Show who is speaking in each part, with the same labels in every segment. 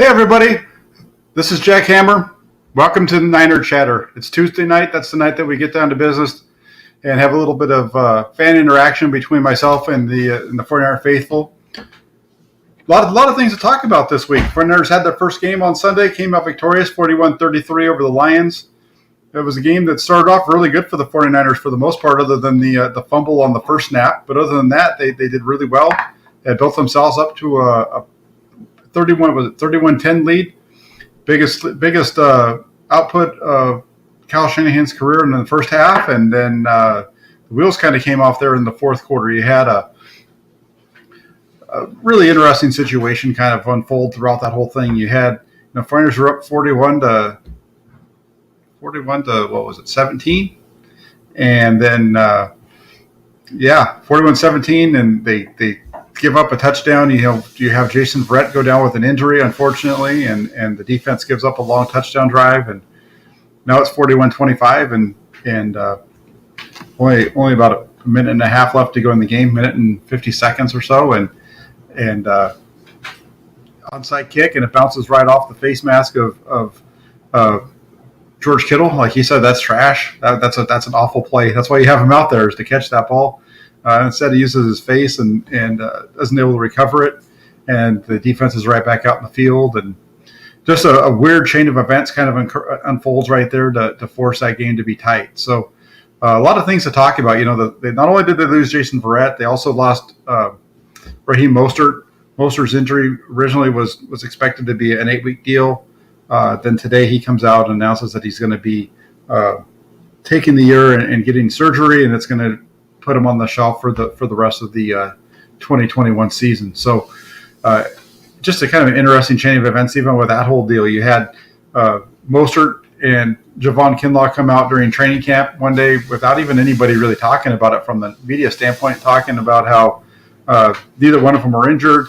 Speaker 1: Hey everybody, this is Jack Hammer. Welcome to the Niner Chatter. It's Tuesday night. That's the night that we get down to business and have a little bit of fan interaction between myself and the 49er faithful. A lot of things to talk about this week. 49ers had their first game on Sunday, came out victorious 41-33 over the Lions. It was a game that started off really good for the 49ers for the most part, other than the fumble on the first snap. But other than that, they did really well. They built themselves up to a 31-10 lead. Biggest output of Kyle Shanahan's career in the first half, and then the wheels kind of came off there in the fourth quarter. You had a really interesting situation kind of unfold throughout that whole thing. You had 49ers were up 41 to what was it, 17, and then 41-17, and they give up a touchdown. You have Jason Verrett go down with an injury, unfortunately, and the defense gives up a long touchdown drive, and now it's 41-25, and only about a minute and a half left to go in the game, minute and 50 seconds or so, and onside kick, and it bounces right off the face mask of George Kittle. Like he said, that's trash. That's an awful play. That's why you have him out there, is to catch that ball. Instead, he uses his face and isn't able to recover it, and the defense is right back out in the field. And just a weird chain of events kind of unfolds right there to force that game to be tight. So a lot of things to talk about. They not only did they lose Jason Verrett, they also lost Raheem Mostert. Mostert's injury originally was expected to be an 8-week deal. Then today he comes out and announces that he's going to be taking the year and getting surgery, and it's going to put him on the shelf for the rest of the 2021 season. So just a kind of interesting chain of events. Even with that whole deal, you had Mostert and Javon Kinlaw come out during training camp one day without even anybody really talking about it from the media standpoint, talking about how neither one of them are injured,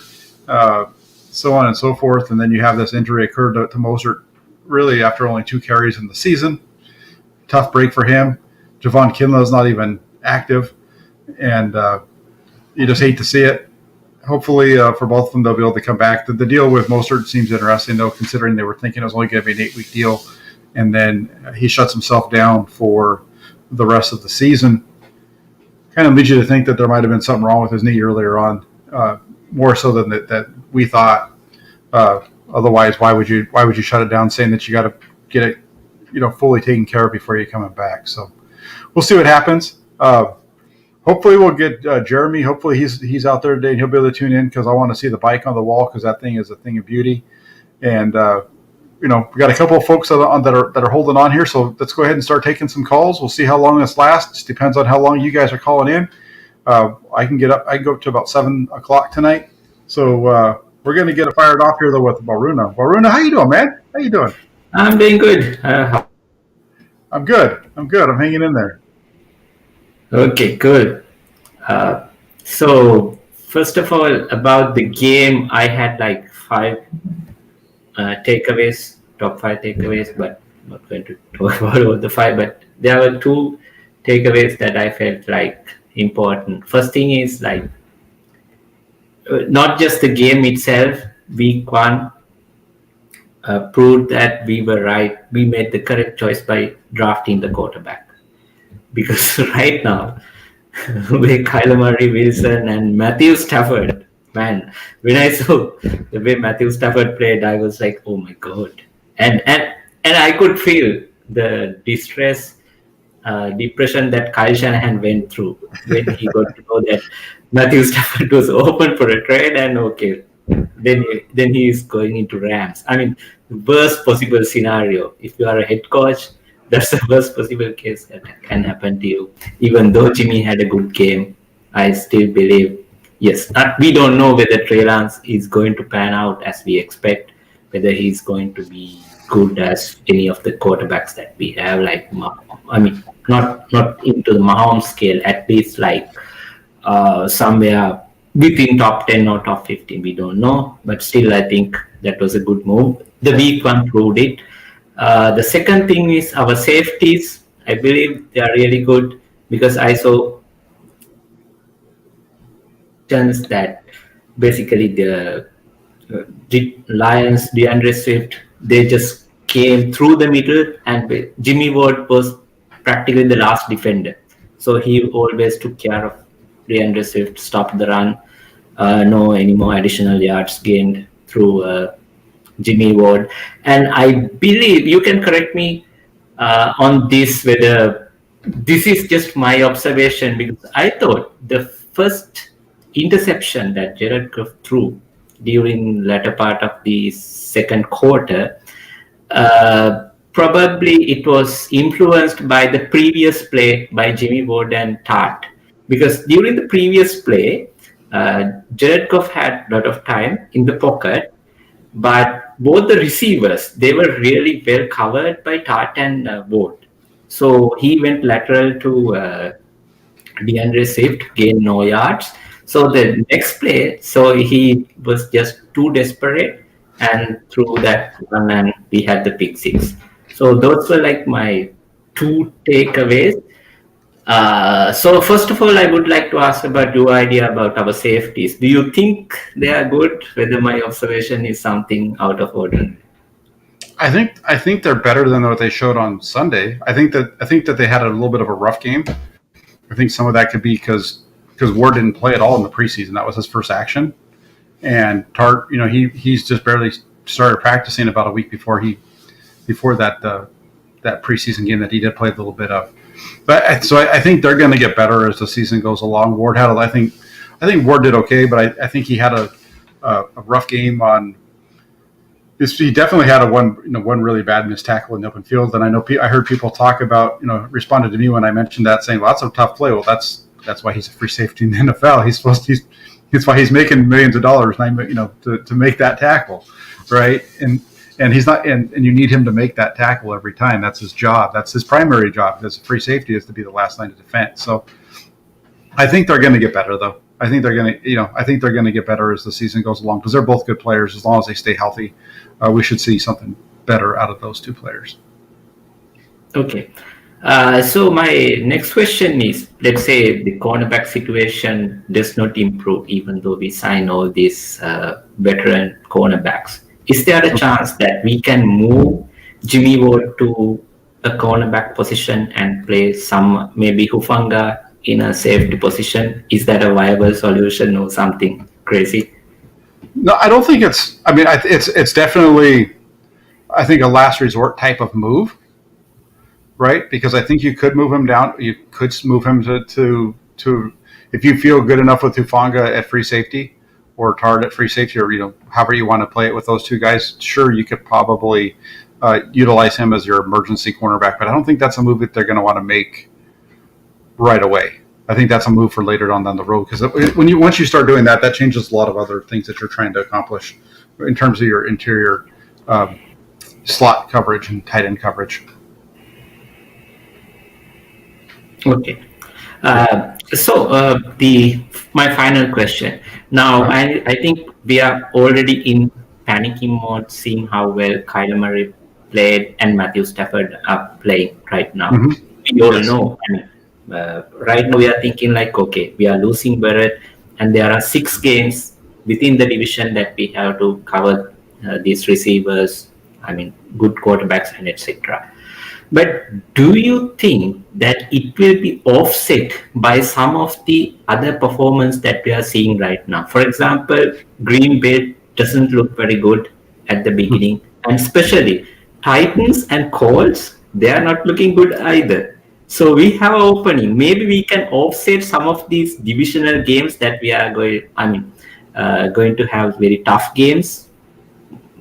Speaker 1: so on and so forth. And then you have this injury occur to Mostert really after only 2 carries in the season. Tough break for him. Javon Kinlaw is not even active, and you just hate to see it. Hopefully for both of them, they'll be able to come back. The deal with Mostert seems interesting, though, considering they were thinking it was only going to be an 8-week deal, and then he shuts himself down for the rest of the season. Kind of leads you to think that there might have been something wrong with his knee earlier on, more so than that we thought. Otherwise, why would you shut it down, saying that you got to get it, fully taken care of before you're coming back? So we'll see what happens. Hopefully we'll get Jeremy. Hopefully he's out there today and he'll be able to tune in, because I want to see the bike on the wall, because that thing is a thing of beauty. And we got a couple of folks that are holding on here. So let's go ahead and start taking some calls. We'll see how long this lasts. It depends on how long you guys are calling in. I can go up to about 7 o'clock tonight. So we're going to get it fired off here though with Varuna. Varuna, how you doing, man? How you doing?
Speaker 2: I'm doing good.
Speaker 1: I'm good. I'm hanging in there.
Speaker 2: Okay, good. So first of all, about the game, I had like 5 takeaways, top 5 takeaways, but I'm not going to talk about all the 5, but there were 2 takeaways that I felt like important. First thing is like not just the game itself. Week 1 proved that we were right. We made the correct choice by drafting the quarterback, because right now with Kyler Murray, Wilson, and Matthew Stafford, man, when I saw the way Matthew Stafford played, I was like, oh my god, and I could feel the depression that Kyle Shanahan went through when he got to know that Matthew Stafford was open for a trade, and okay, then he is going into Rams. I mean, the worst possible scenario. If you are a head coach, that's the worst possible case that can happen to you. Even though Jimmy had a good game, I still believe, yes, we don't know whether Trey Lance is going to pan out as we expect, whether he's going to be good as any of the quarterbacks that we have. Like, I mean, not into the Mahomes scale, at least like somewhere within top 10 or top 15. We don't know, but still, I think that was a good move. The week 1 proved it. The second thing is our safeties. I believe they are really good, because I saw that basically the the Lions, DeAndre Swift, they just came through the middle, and Jimmy Ward was practically the last defender. So he always took care of DeAndre Swift, stopped the run, no any more additional yards gained through Jimmy Ward. And I believe you can correct me on this, whether this is just my observation, because I thought the first interception that Jared Goff threw during latter part of the second quarter, probably it was influenced by the previous play by Jimmy Ward and Tart, because during the previous play, Jared Goff had a lot of time in the pocket, but both the receivers, they were really well covered by Tart and Ward. So he went lateral to DeAndre Swift, gained no yards. So the next play, so he was just too desperate and threw that one, and we had the pick six. So those were like my two takeaways. So first of all, I would like to ask about your idea about our safeties. Do you think they are good? Whether my observation is something out of order?
Speaker 1: I think they're better than what they showed on Sunday. I think that they had a little bit of a rough game. I think some of that could be because Ward didn't play at all in the preseason. That was his first action, and Tart, he's just barely started practicing about a week before that preseason game that he did play a little bit of. But I think they're going to get better as the season goes along. Ward had I think Ward did okay, but I think he had a rough game on. He definitely had one really bad missed tackle in the open field, and I heard people talk about responded to me when I mentioned that, saying, "Well, that's a tough play." Well, that's why he's a free safety in the NFL. That's why he's making millions of dollars, to make that tackle, right? And he's not, and you need him to make that tackle every time. That's his job. That's his primary job as a free safety, is to be the last line of defense. So I think they're going to get better, though. I think they're going to get better as the season goes along, because they're both good players. As long as they stay healthy, we should see something better out of those two players.
Speaker 2: Okay. So my next question is, let's say the cornerback situation does not improve, even though we sign all these veteran cornerbacks. Is there a chance that we can move Jimmy Ward to a cornerback position and play some, maybe Hufanga in a safety position? Is that a viable solution or something crazy?
Speaker 1: No, I don't think it's. I mean, it's definitely, I think, a last resort type of move, right? Because I think you could move him down. You could move him to if you feel good enough with Hufanga at free safety, or Tart at free safety, or however you want to play it with those two guys. Sure, you could probably utilize him as your emergency cornerback, but I don't think that's a move that they're going to want to make right away. I think that's a move for later on down the road, because once you start doing that, that changes a lot of other things that you're trying to accomplish in terms of your interior slot coverage and tight end coverage.
Speaker 2: Okay. My final question. Now, I think we are already in panicking mode, seeing how well Kyler Murray played and Matthew Stafford are playing right now. Mm-hmm. We all know. And, right now we are thinking like, okay, we are losing Barrett, and there are 6 games within the division that we have to cover these receivers, good quarterbacks and etc. But do you think that it will be offset by some of the other performance that we are seeing right now? For example, Green Bay doesn't look very good at the beginning, and especially Titans and Colts, they are not looking good either. So we have an opening. Maybe we can offset some of these divisional games that we are going to have very tough games,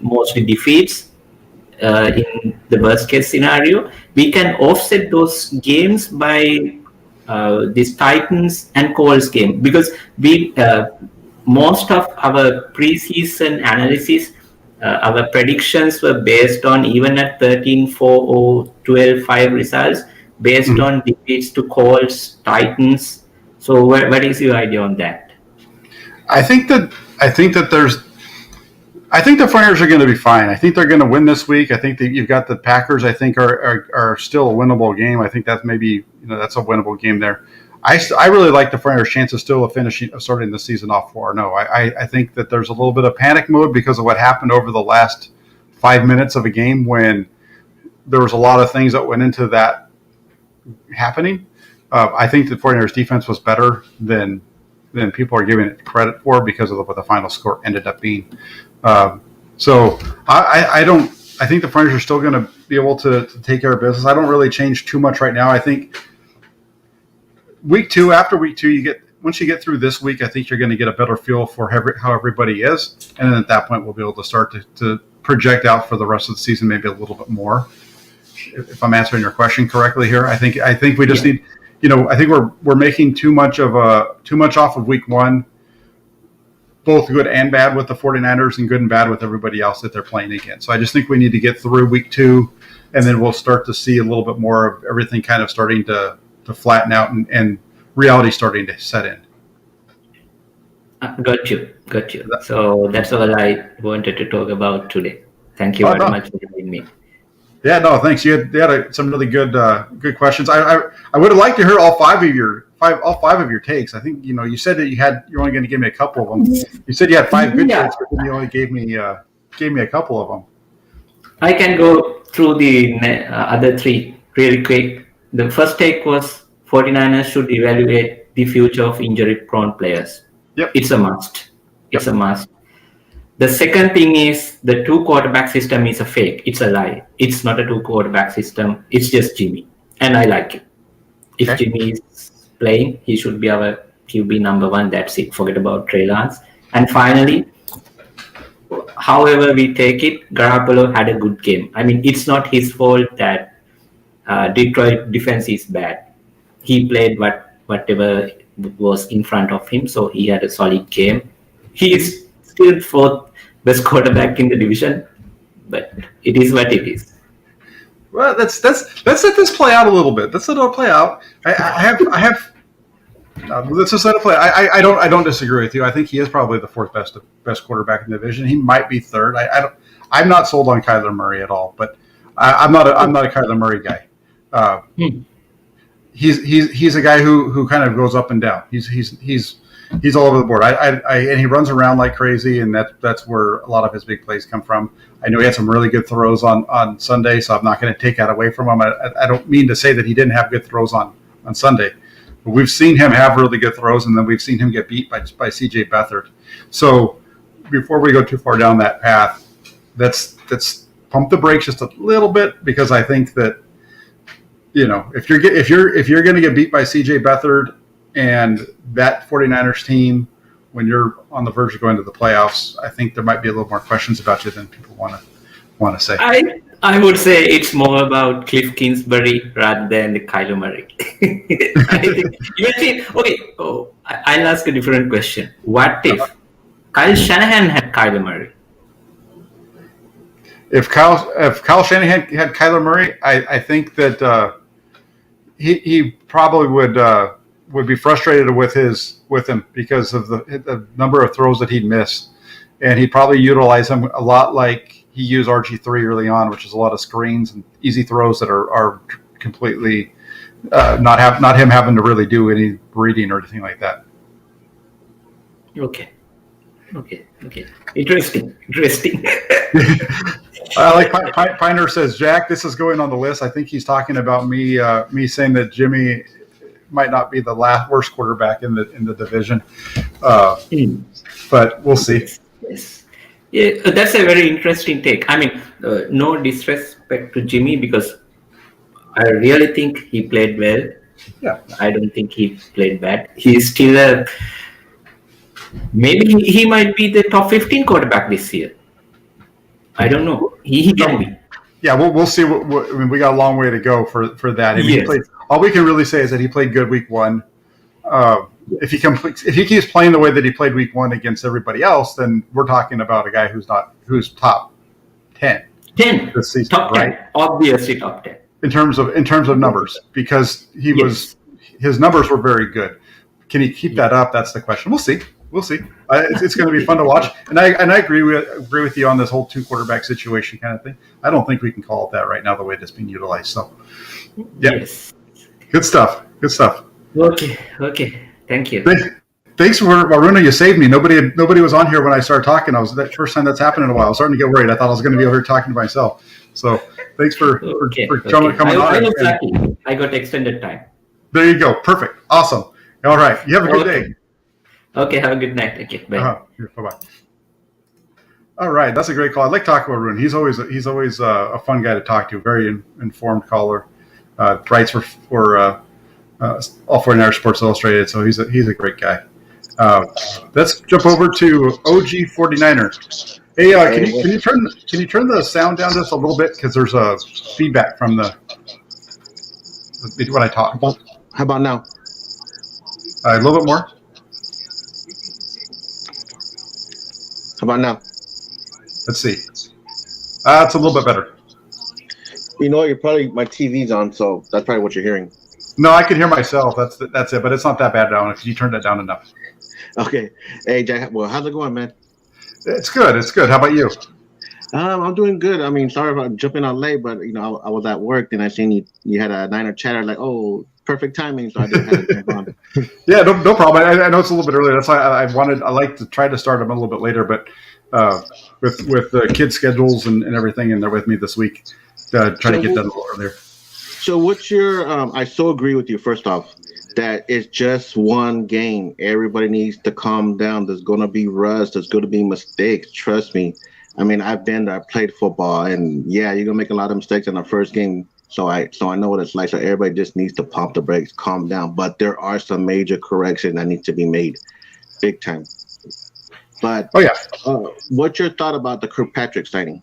Speaker 2: mostly defeats. In the worst case scenario, we can offset those games by this Titans and Colts game, because we most of our preseason analysis, our predictions were based on even at 13-4 or 12-5 results, based on defeats to Colts, Titans. So what is your idea on that?
Speaker 1: I think the 49ers are going to be fine. I think they're going to win this week. I think that you've got the Packers, I think, are still a winnable game. I think that's maybe, that's a winnable game there. I really like the 49ers' chances still of starting the season off 4-0. I think that there's a little bit of panic mode because of what happened over the last 5 minutes of a game when there was a lot of things that went into that happening. I think the 49ers defense was better than people are giving it credit for because of what the final score ended up being. So I think the 49ers are still going to be able to take care of business. I don't really change too much right now. I think after week 2, once you get through this week, I think you're going to get a better feel for how everybody is. And then at that point, we'll be able to start to project out for the rest of the season, maybe a little bit more. If I'm answering your question correctly here, I think we just need, I think we're making too much off of week 1, both good and bad with the 49ers and good and bad with everybody else that they're playing against. So I just think we need to get through week 2, and then we'll start to see a little bit more of everything kind of starting to flatten out and reality starting to set in.
Speaker 2: Got you. So that's all I wanted to talk about today. Thank you very much for having me. Yeah,
Speaker 1: no, thanks. You had some really good questions. I would have liked to hear all five of your takes. I think you said that you're only going to give me a couple of them. You said you had 5 good takes, but then you only gave me a couple of them.
Speaker 2: I can go through the other 3 really quick. The first take was 49ers should evaluate the future of injury-prone players.
Speaker 1: Yep.
Speaker 2: It's a must. It's a must. The second thing is the 2-quarterback system is a fake. It's a lie. It's not a 2-quarterback system. It's just Jimmy. And I like it. If Jimmy is playing, he should be our QB number 1. That's it. Forget about Trey Lance. And finally, however we take it, Garoppolo had a good game. I mean, it's not his fault that Detroit defense is bad. He played whatever was in front of him, so he had a solid game. He is still 4th best quarterback in the division, but it is what it is.
Speaker 1: Well, let's let this play out a little bit. Let's let it play out. I have. Let's just let it play. I don't disagree with you. I think he is probably the 4th best quarterback in the division. He might be 3rd. I'm not sold on Kyler Murray at all, but I'm not a Kyler Murray guy. He's a guy who kind of goes up and down. He's all over the board. And he runs around like crazy, and that's where a lot of his big plays come from. I know he had some really good throws on Sunday, so I'm not going to take that away from him. I don't mean to say that he didn't have good throws on Sunday, but we've seen him have really good throws, and then we've seen him get beat by CJ Beathard. So before we go too far down that path, let's pump the brakes just a little bit, because I think that if you're going to get beat by CJ Beathard and that 49ers team when you're on the verge of going to the playoffs, I think there might be a little more questions about you than people want to say.
Speaker 2: I would say it's more about Cliff Kingsbury rather than the Kyler Murray. I'll ask a different question. What if Kyle Shanahan had Kyler Murray?
Speaker 1: If Kyle Shanahan had Kyler Murray, I think that he probably would be frustrated with him because of the number of throws that he'd miss, and he'd probably utilize him a lot like he used RG3 early on, which is a lot of screens and easy throws that are completely not him having to really do any reading or anything like that.
Speaker 2: Okay. Interesting.
Speaker 1: Like Piner says, Jack, this is going on the list. I think he's talking about me saying that Jimmy might not be the worst quarterback in the division, but we'll see.
Speaker 2: Yes. Yeah, that's a very interesting take. I mean, no disrespect to Jimmy, because I really think he played well.
Speaker 1: Yeah,
Speaker 2: I don't think he played bad. He's still maybe he might be the top 15 quarterback this year. I don't know. He can be.
Speaker 1: Yeah, we'll see. I mean, we got a long way to go for that. I mean,
Speaker 2: yes.
Speaker 1: All we can really say is that he played good week 1. If he keeps playing the way that he played week 1 against everybody else, then we're talking about a guy who's top 10 this season,
Speaker 2: top 10, right? Obviously top 10
Speaker 1: in terms of numbers, because his numbers were very good. Can he keep that up? That's the question. We'll see. It's going to be fun to watch, and I agree with you on this whole 2-quarterback situation kind of thing. I don't think we can call it that right now, the way it's being utilized. So, yeah,
Speaker 2: yes.
Speaker 1: Good stuff.
Speaker 2: Okay. Thank you.
Speaker 1: Thanks for Varuna. You saved me. Nobody was on here when I started talking. I was that first time that's happened in a while. I was starting to get worried. I thought I was going to be over here talking to myself. So thanks for
Speaker 2: Okay.
Speaker 1: coming on.
Speaker 2: I was lucky. I got extended time.
Speaker 1: There you go. Perfect. Awesome. All right. You have a good day.
Speaker 2: Okay. Have a good night. Okay. Bye.
Speaker 1: Bye bye. All right. That's a great call. I like talking about Varun. He's always a fun guy to talk to. Very informed caller. Writes for all 49er Sports Illustrated. So he's a great guy. Let's jump over to OG 49er. Hey, can you turn the sound down just a little bit because there's a feedback from the when I talk.
Speaker 3: How about now?
Speaker 1: A little bit more.
Speaker 3: How about now?
Speaker 1: Let's see. It's a little bit better.
Speaker 3: You know, you're probably my TV's on, so that's probably what you're hearing.
Speaker 1: No, I can hear myself. That's it, but it's not that bad down because you turned it down enough.
Speaker 3: Okay. Hey, Jack. Well, how's it going, man?
Speaker 1: It's good. It's good. How about you?
Speaker 3: I'm doing good. I mean, sorry about jumping out late, but I was at work and I seen you had a Niner chatter. Like, oh, perfect timing, so I didn't have to jump on.
Speaker 1: Yeah, no problem. I know it's a little bit earlier. That's why I like to try to start them a little bit later, but with the kids' schedules and everything, and they're with me this week, try to get done a little earlier.
Speaker 3: So what's your? I so agree with you. First off, that it's just one game. Everybody needs to calm down. There's going to be rust. There's going to be mistakes. Trust me. I mean, I've been there. I played football, and yeah, you're gonna make a lot of mistakes in the first game. So I know what it's like. So everybody just needs to pump the brakes, calm down. But there are some major corrections that need to be made, big time. But what's your thought about the Kirkpatrick signing?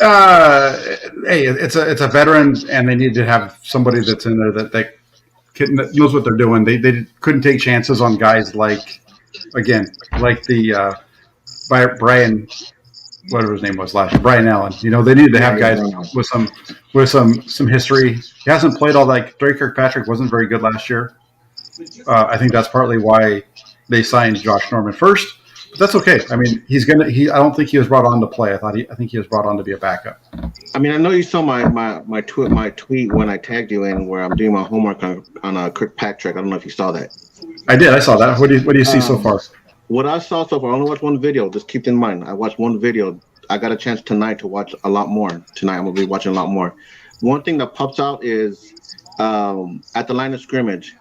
Speaker 1: Hey, it's a veteran, and they need to have somebody that's in there that knows what they're doing. They couldn't take chances on guys like the Brian, whatever his name was last year, Brian Allen. They needed to have guys with some history. He hasn't played all that. Drake Kirkpatrick wasn't very good last year. I think that's partly why they signed Josh Norman first. But that's okay. I mean, I don't think he was brought on to play. I think he was brought on to be a backup. I
Speaker 3: mean, I know you saw my tweet when I tagged you in where I'm doing my homework on Kirkpatrick. I don't know if you saw that.
Speaker 1: I did. I saw that. What do you see so far?
Speaker 3: What I saw so far, I only watched one video. Just keep in mind, I watched one video. I got a chance tonight to watch a lot more. Tonight, I'm going to be watching a lot more. One thing that pops out is at the line of scrimmage,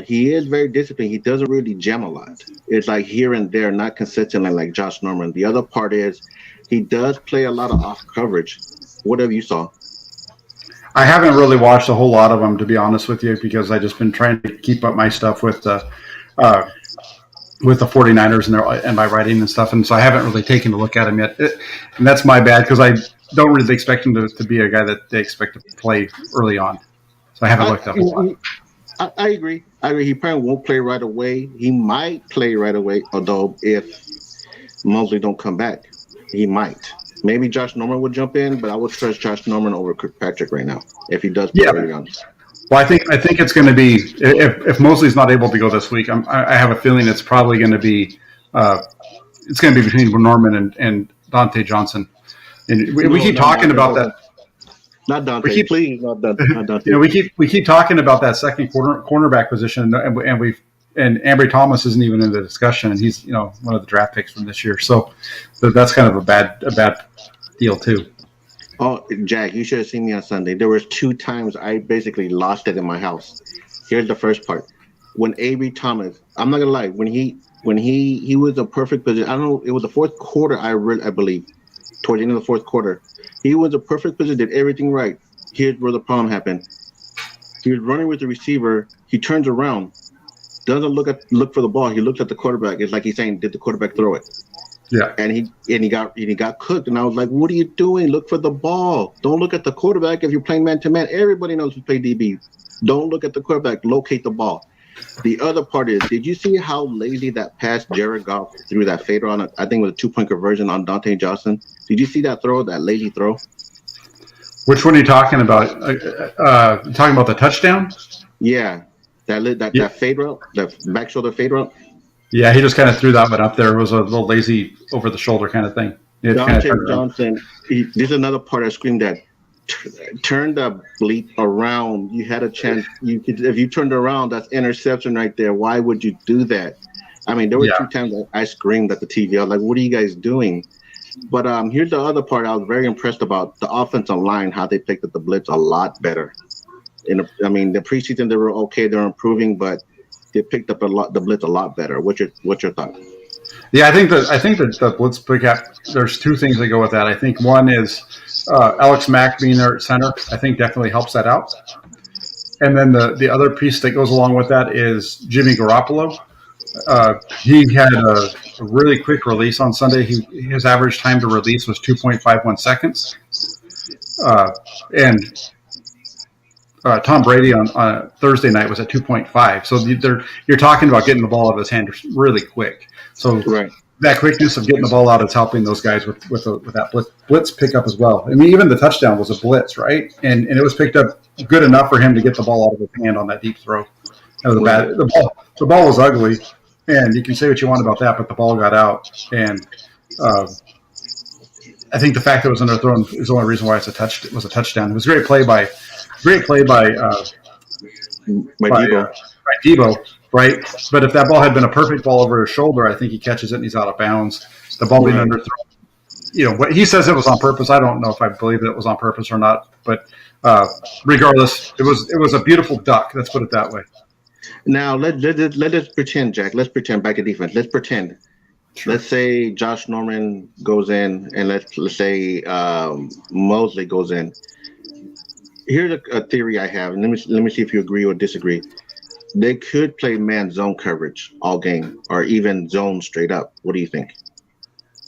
Speaker 3: he is very disciplined. He doesn't really jam a lot. It's like here and there, not consistently like Josh Norman. The other part is he does play a lot of off coverage. Whatever you saw.
Speaker 1: I haven't really watched a whole lot of them, to be honest with you, because I've just been trying to keep up my stuff with the 49ers and my writing and stuff, and so I haven't really taken a look at him yet. And that's my bad because I don't really expect him to be a guy that they expect to play early on. So I haven't looked up a lot.
Speaker 3: I agree. He probably won't play right away. He might play right away, although if Mosley don't come back, he might. Maybe Josh Norman would jump in, but I would trust Josh Norman over Kirkpatrick right now if he does play early on.
Speaker 1: Well, I think it's going to be if Mosley's not able to go this week. I have a feeling it's probably going to be between Norman and Dante Johnson. And we keep talking about that.
Speaker 3: Not Dante, please, not Dante.
Speaker 1: We keep talking about that second cornerback position, and Ambry Thomas isn't even in the discussion, and he's one of the draft picks from this year. So that's kind of a bad deal too.
Speaker 3: Oh, Jack, you should have seen me on Sunday. There was 2 times I basically lost it in my house. Here's the first part. When Ambry Thomas, I'm not gonna lie, when he was a perfect position. I don't know, it was the fourth quarter. I believe towards the end of the fourth quarter, he was a perfect position, did everything right. Here's where the problem happened. He was running with the receiver. He turns around, doesn't look for the ball. He looks at the quarterback. It's like he's saying, "Did the quarterback throw it?"
Speaker 1: Yeah.
Speaker 3: And he got cooked. And I was like, "What are you doing? Look for the ball. Don't look at the quarterback. If you're playing man to man, everybody knows you play DB. Don't look at the quarterback. Locate the ball." The other part is, did you see how lazy that pass Jared Goff threw that fader on? I think it was a 2-point conversion on Dante Johnson. Did you see that throw? That lazy throw?
Speaker 1: Which one are you talking about? You talking about the touchdown?
Speaker 3: Yeah, that fade route, that back shoulder fade route.
Speaker 1: Yeah, he just kind of threw that one up there. It was a little lazy over the shoulder kind of thing.
Speaker 3: Dante Johnson. This is another part I screamed at. turn the bleep around. You had a chance. You could, if you turned around, that's interception right there. Why would you do that? I mean, there were
Speaker 1: Yeah.
Speaker 3: two times that I screamed at the TV. I was like, "What are you guys doing?" But here's the other part I was very impressed about: the offensive line, how they picked up the blitz a lot better. I mean, the preseason they were okay, they're improving, but they picked up the blitz a lot better. What's your thought?
Speaker 1: Yeah, I think that the blitz pickup. There's two things that go with that. I think one is Alex Mack being there at center. I think definitely helps that out. And then the other piece that goes along with that is Jimmy Garoppolo. He had a really quick release on Sunday. His average time to release was 2.51 seconds. And Tom Brady on Thursday night was at 2.5. So you're talking about getting the ball out of his hand really quick. So
Speaker 3: Right.
Speaker 1: that quickness of getting the ball out is helping those guys with that blitz pickup as well. I mean, even the touchdown was a blitz, right? And it was picked up good enough for him to get the ball out of his hand on that deep throw. That was the ball was ugly, and you can say what you want about that, but the ball got out. And I think the fact that it was underthrown is the only reason why it was a touchdown. It was a great play by Debo, right? But if that ball had been a perfect ball over his shoulder, I think he catches it and he's out of bounds. The ball being underthrown. What he says it was on purpose. I don't know if I believe that it was on purpose or not. But regardless, it was a beautiful duck. Let's put it that way.
Speaker 3: Now let's pretend, Jack. Let's pretend back to defense. Let's pretend.
Speaker 1: Sure.
Speaker 3: Let's say Josh Norman goes in, and let's say Mosley goes in. Here's a theory I have, and let me see if you agree or disagree. They could play man zone coverage all game, or even zone straight up. What do you think?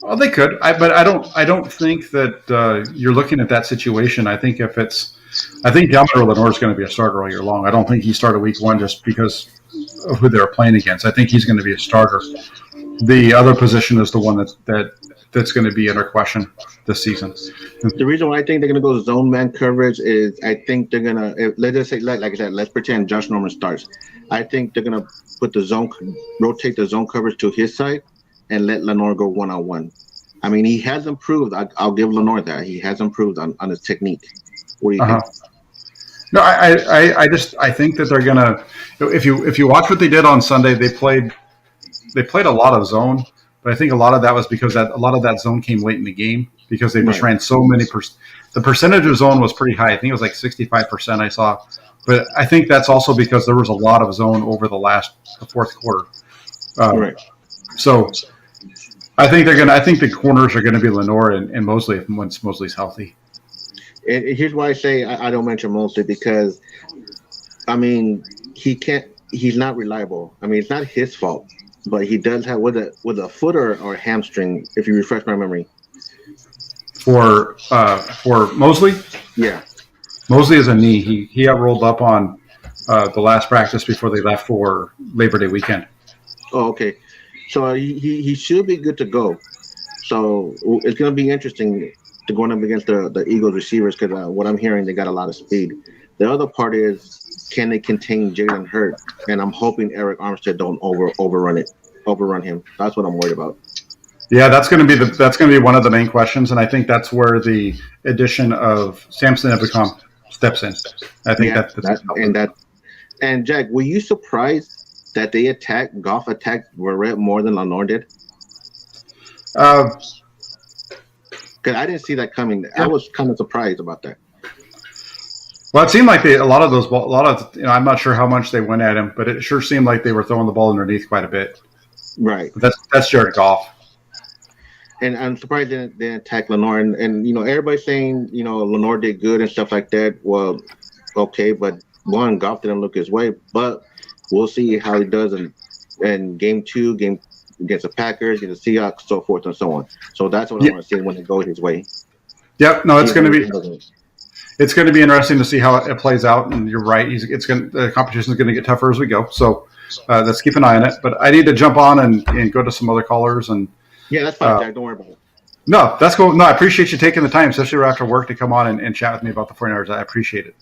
Speaker 1: Well, they could, but I don't think that you're looking at that situation. I think Deommodore Lenoir is going to be a starter all year long. I don't think he started week one just because of who they were playing against. I think he's going to be a starter. The other position is the one that's going to be under question this season.
Speaker 3: The reason why I think they're going to go zone man coverage is I think they're going to, let's just say, like I said, let's pretend Josh Norman starts. I think they're going to rotate the zone coverage to his side and let Lenoir go one-on-one. I mean, he has improved. I'll give Lenoir that. He has improved on his technique. What do you think?
Speaker 1: No, I think that they're going to, if you watch what they did on Sunday, they played a lot of zone. But I think a lot of that was because a lot of that zone came late in the game because they just ran so many. The percentage of zone was pretty high. I think it was like 65% I saw. But I think that's also because there was a lot of zone over the fourth quarter.
Speaker 3: Right.
Speaker 1: So I think the corners are going to be Lenoir and Mosley once Mosley's healthy.
Speaker 3: And here's why I say I don't mention Mosley because, I mean, he's not reliable. I mean, it's not his fault. But he does have with a foot or hamstring, if you refresh my memory.
Speaker 1: For Mosley?
Speaker 3: Yeah.
Speaker 1: Mosley is a knee. He got rolled up on the last practice before they left for Labor Day weekend.
Speaker 3: Oh, okay. So he should be good to go. So it's going to be interesting to go up against the Eagles receivers because what I'm hearing, they got a lot of speed. The other part is, can they contain Jalen Hurts? And I'm hoping Eric Armstead don't overrun him. That's what I'm worried about. Yeah,
Speaker 1: that's going to be one of the main questions, and I think that's where the addition of Samson Ebukam steps in. I think
Speaker 3: and Jack, were you surprised that Goff attacked Verrett more than Lenoir did? Because I didn't see that coming. I was kind of surprised about that.
Speaker 1: Well, it seemed like I'm not sure how much they went at him, but it sure seemed like they were throwing the ball underneath quite a bit.
Speaker 3: Right.
Speaker 1: But that's Jared Goff.
Speaker 3: And I'm surprised they didn't attack Lenoir. And everybody's saying, Lenoir did good and stuff like that. Well, okay, but Goff didn't look his way. But we'll see how he does in game 2, game against the Packers, against the Seahawks, so forth and so on. So that's what I want to see when it goes his way.
Speaker 1: Yep. No, it's going to be interesting to see how it plays out. And you're right. The competition is going to get tougher as we go. So let's keep an eye on it. But I need to jump on and go to some other callers. And
Speaker 3: yeah, that's fine, Jack. Don't worry about it.
Speaker 1: No, that's cool. No, I appreciate you taking the time, especially right after work, to come on and chat with me about the 49ers. I appreciate it.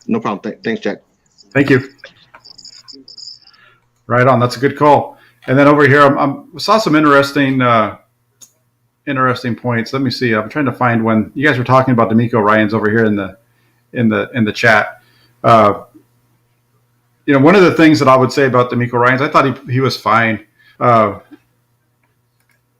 Speaker 3: No problem. Thanks, Jack.
Speaker 1: Thank you. Right on. That's a good call. And then over here, I saw some interesting points. Let me see. I'm trying to find when you guys were talking about D'Amico Ryans over here in the in the chat. One of the things that I would say about D'Amico Ryans, I thought he was fine. I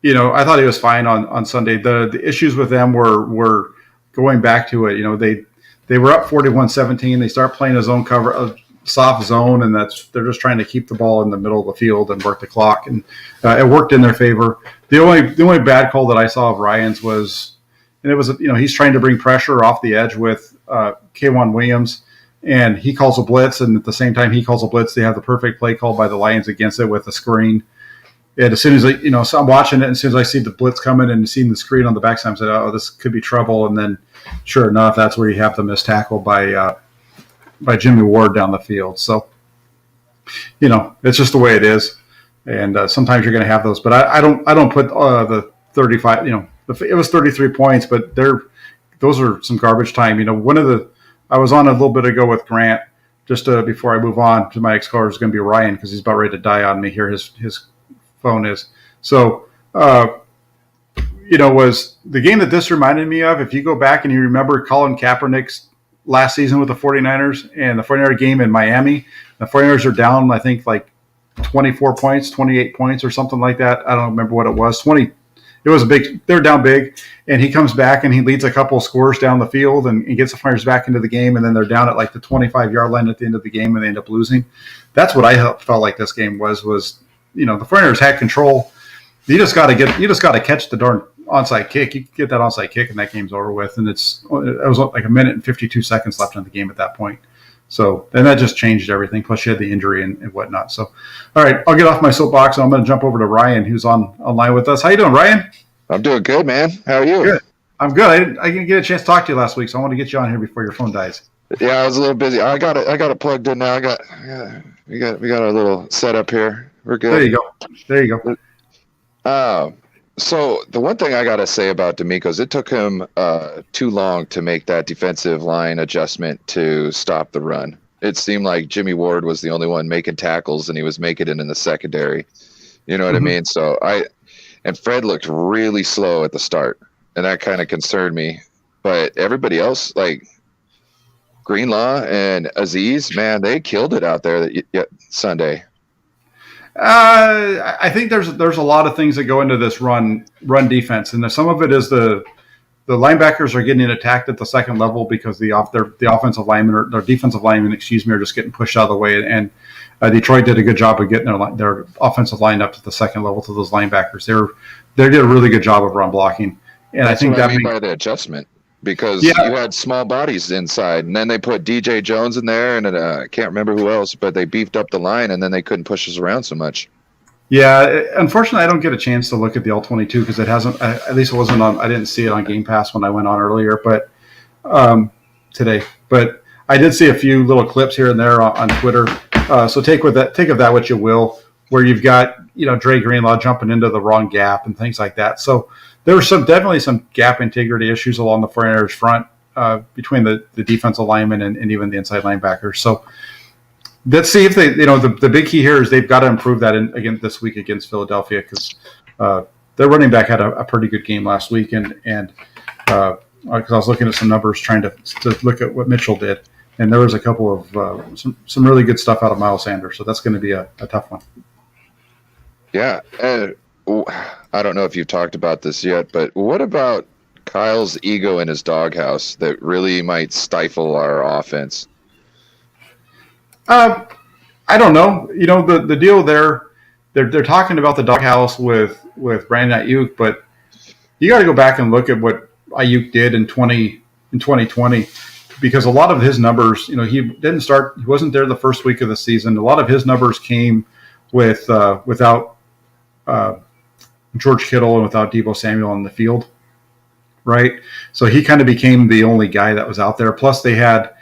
Speaker 1: thought he was fine on Sunday. The issues with them were going back to it. They were up 41-17. They start playing a zone cover, a soft zone, and they're just trying to keep the ball in the middle of the field and work the clock, and it worked in their favor. The only bad call that I saw of Ryans was, and it was he's trying to bring pressure off the edge with K'Wan Williams, and he calls a blitz, and at the same time he calls a blitz, they have the perfect play called by the Lions against it with a screen. And as soon as so I'm watching it, and as soon as I see the blitz coming and seeing the screen on the backside, I said, "Oh, this could be trouble." And then, sure enough, that's where you have the missed tackle by Jimmy Ward down the field. So, it's just the way it is, and sometimes you're going to have those. But I don't put the 35. It was 33 points, but those are some garbage time. I was on a little bit ago with Grant just before I move on to my next caller is going to be Ryan because he's about ready to die on me here. His phone is. So, was the game that this reminded me of, if you go back and you remember Colin Kaepernick's last season with the 49ers and the 49er game in Miami, the 49ers are down, I think, like 24 points, 28 points or something like that. I don't remember what it was. It was they're down big, and he comes back and he leads a couple of scores down the field and gets the 49ers back into the game, and then they're down at like the 25-yard line at the end of the game and they end up losing. That's what I felt like this game was the 49ers had control. You just got to catch the darn onside kick. You get that onside kick and that game's over with. And it was like a minute and 52 seconds left in the game at that point. So, and that just changed everything. Plus you had the injury and whatnot. So, all right, I'll get off my soapbox and I'm going to jump over to Ryan, who's online with us. How you doing, Ryan?
Speaker 4: I'm doing good, man. How are you?
Speaker 1: Good. I'm good. I didn't get a chance to talk to you last week, so I want to get you on here before your phone dies.
Speaker 4: Yeah, I was a little busy. I got it plugged in now. We got a little setup here. We're good.
Speaker 1: There you go.
Speaker 4: So the one thing I got to say about D'Amico is it took him too long to make that defensive line adjustment to stop the run. It seemed like Jimmy Ward was the only one making tackles, and he was making it in the secondary. You know what I mean? So and Fred looked really slow at the start, and that kind of concerned me. But everybody else, like Greenlaw and Aziz, man, they killed it out there Sunday.
Speaker 1: I think there's a lot of things that go into this run defense, and some of it is the linebackers are getting attacked at the second level because the offensive linemen or their defensive linemen, are just getting pushed out of the way. And Detroit did a good job of getting their offensive line up to the second level to those linebackers. They did a really good job of run blocking, and
Speaker 4: I think that means by the adjustment. Because you had small bodies inside, and then they put DJ Jones in there, and I can't remember who else, but they beefed up the line, and then they couldn't push us around so much.
Speaker 1: Yeah, unfortunately, I don't get a chance to look at the All-22 because it hasn't. At least it wasn't on. I didn't see it on Game Pass when I went on earlier, but today. But I did see a few little clips here and there on Twitter. So take of that what you will. Where you've got Dre Greenlaw jumping into the wrong gap and things like that. So there were definitely some gap integrity issues along the 49ers front between the defensive linemen and even the inside linebackers. So let's see if they, the big key here is they've got to improve that again this week against Philadelphia because their running back had a pretty good game last week, and because I was looking at some numbers trying to look at what Mitchell did, and there was a couple of some really good stuff out of Miles Sanders. So that's going to be a tough one.
Speaker 4: Yeah. I don't know if you've talked about this yet, but what about Kyle's ego in his doghouse that really might stifle our offense?
Speaker 1: I don't know. The deal there, they're talking about the doghouse with Brandon Ayuk, but you got to go back and look at what Ayuk did in 2020, because a lot of his numbers, he didn't start. He wasn't there the first week of the season. A lot of his numbers came without George Kittle and without Deebo Samuel on the field, right? So he kind of became the only guy that was out there. Plus they had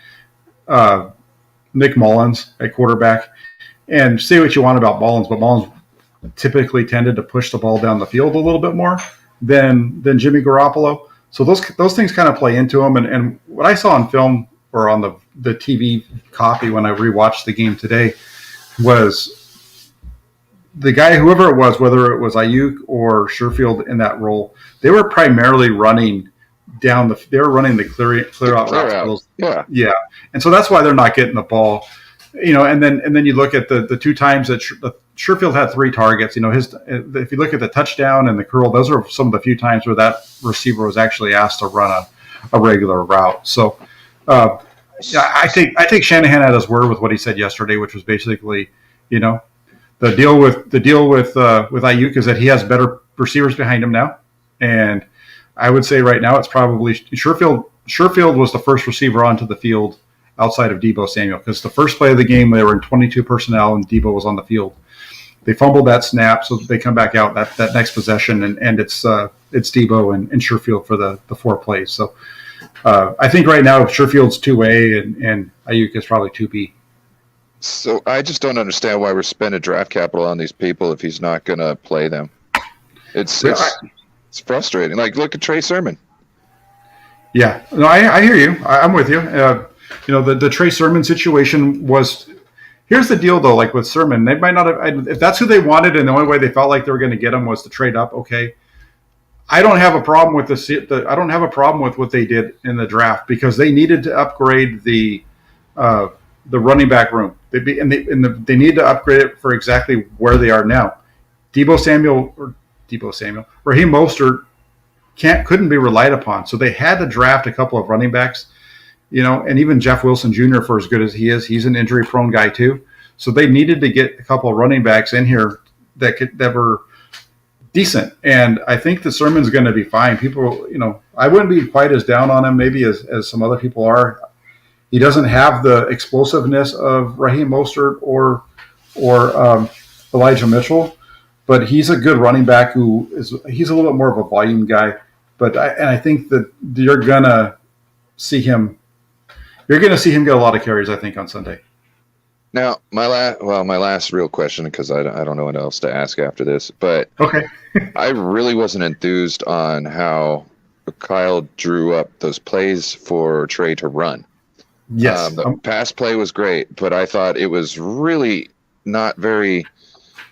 Speaker 1: Nick Mullins at quarterback. And say what you want about Mullins, but Mullins typically tended to push the ball down the field a little bit more than Jimmy Garoppolo. So those things kind of play into him. And what I saw on film or on the TV copy when I rewatched the game today was the guy, whoever it was, whether it was Ayuk or Sherfield in that role, they were primarily running they were running the clear out routes.
Speaker 4: Yeah.
Speaker 1: And so that's why they're not getting the ball. And then you look at the two times that Sherfield had 3 targets. If you look at the touchdown and the curl, those are some of the few times where that receiver was actually asked to run a regular route. So I take Shanahan at his word with what he said yesterday, which was basically, the deal with Ayuk is that he has better receivers behind him now, and I would say right now it's probably Sherfield. Sherfield was the first receiver onto the field outside of Deebo Samuel, because the first play of the game they were in 22 personnel and Deebo was on the field. They fumbled that snap, so they come back out that next possession, and it's Deebo and Sherfield for the 4 plays. So I think right now Sherfield's 2A and Ayuk is probably 2B.
Speaker 4: So I just don't understand why we're spending draft capital on these people if he's not going to play them. It's frustrating. Like, look at Trey Sermon.
Speaker 1: Yeah, no, I hear you. I'm with you. The Trey Sermon situation was. Here's the deal, though. Like with Sermon, they might not have. If that's who they wanted, and the only way they felt like they were going to get him was to trade up. Okay, I don't have a problem with I don't have a problem with what they did in the draft, because they needed to upgrade the running back room. They need to upgrade it for exactly where they are now. Raheem Mostert couldn't be relied upon, so they had to draft a couple of running backs. And even Jeff Wilson Jr., for as good as he is, he's an injury-prone guy too. So they needed to get a couple of running backs in here that were decent. And I think the Sermon's going to be fine. People, I wouldn't be quite as down on him maybe as some other people are. He doesn't have the explosiveness of Raheem Mostert or Elijah Mitchell, but he's a good running back he's a little bit more of a volume guy. But I think that you're going to see him get a lot of carries, I think, on Sunday.
Speaker 4: Now, my last real question, because I don't know what else to ask after this, but
Speaker 1: okay.
Speaker 4: I really wasn't enthused on how Kyle drew up those plays for Trey to run.
Speaker 1: Yes.
Speaker 4: The pass play was great, but I thought it was really not very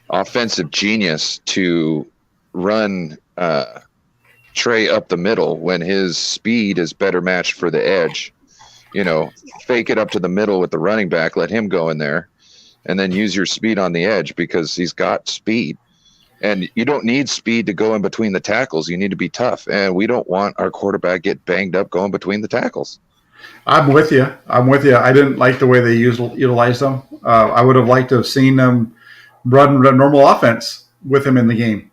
Speaker 4: offensive genius to run Trey up the middle when his speed is better matched for the edge. Fake it up to the middle with the running back, let him go in there, and then use your speed on the edge, because he's got speed. And you don't need speed to go in between the tackles. You need to be tough. And we don't want our quarterback get banged up going between the tackles.
Speaker 1: I'm with you. I didn't like the way they utilized them. I would have liked to have seen them run a normal offense with him in the game.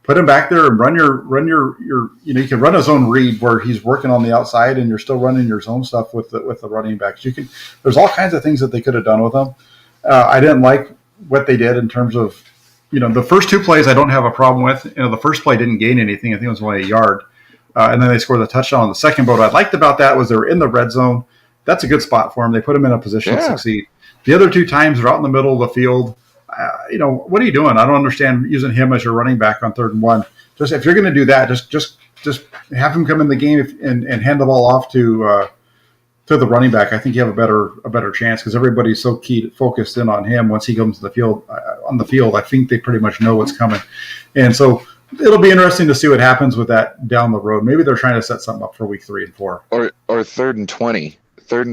Speaker 1: Put him back there and run your. You can run a zone read where he's working on the outside and you're still running your zone stuff with the running backs. There's all kinds of things that they could have done with them. I didn't like what they did in terms of, the first 2 plays I don't have a problem with. The first play didn't gain anything. I think it was only a yard. And then they scored the touchdown on the second. But what I liked about that was they were in the red zone. That's a good spot for them. They put them in a position to succeed. The other 2 times they're out in the middle of the field. What are you doing? I don't understand using him as your running back on 3rd and 1. Just if you're going to do that, just have him come in the game and hand the ball off to the running back. I think you have a better chance, because everybody's so focused in on him. Once he comes to the field, I think they pretty much know what's coming, and so it'll be interesting to see what happens with that down the road. Maybe they're trying to set something up for week 3 and 4,
Speaker 4: or 3rd and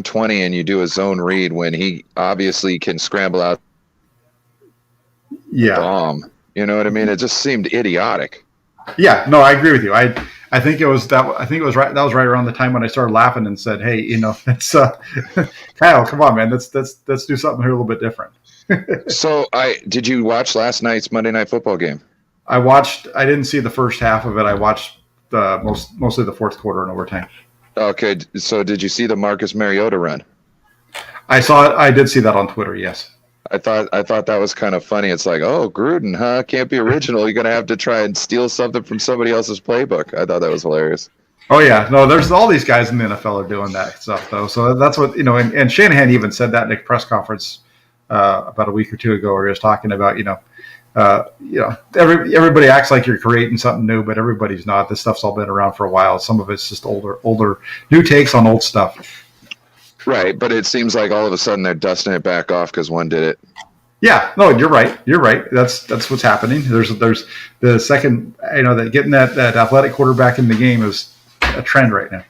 Speaker 4: 20, and you do a zone read when he obviously can scramble out.
Speaker 1: Yeah.
Speaker 4: Bomb. You know what I mean? It just seemed idiotic.
Speaker 1: Yeah, no, I agree with you. I think it was that. I think it was right. That was right around the time when I started laughing and said, "Hey, it's Kyle, come on, man. Let's do something here a little bit different."
Speaker 4: So, did you watch last night's Monday Night Football game?
Speaker 1: I didn't see the first half of it. I watched mostly the 4th quarter and overtime.
Speaker 4: Okay, so did you see the Marcus Mariota run?
Speaker 1: I saw it. I did see that on Twitter. Yes.
Speaker 4: I thought that was kind of funny. It's like, oh, Gruden, huh? Can't be original. You're gonna have to try and steal something from somebody else's playbook. I thought that was hilarious.
Speaker 1: Oh yeah, no, there's all these guys in the NFL are doing that stuff though. So that's what and Shanahan even said that in a press conference about a week or 2 ago, where he was talking about everybody acts like you're creating something new, but everybody's not. This stuff's all been around for a while. Some of it's just older new takes on old stuff.
Speaker 4: Right, but it seems like all of a sudden they're dusting it back off because one did it.
Speaker 1: Yeah, no, you're right. That's what's happening. There's the second, that getting that athletic quarterback in the game is a trend right now.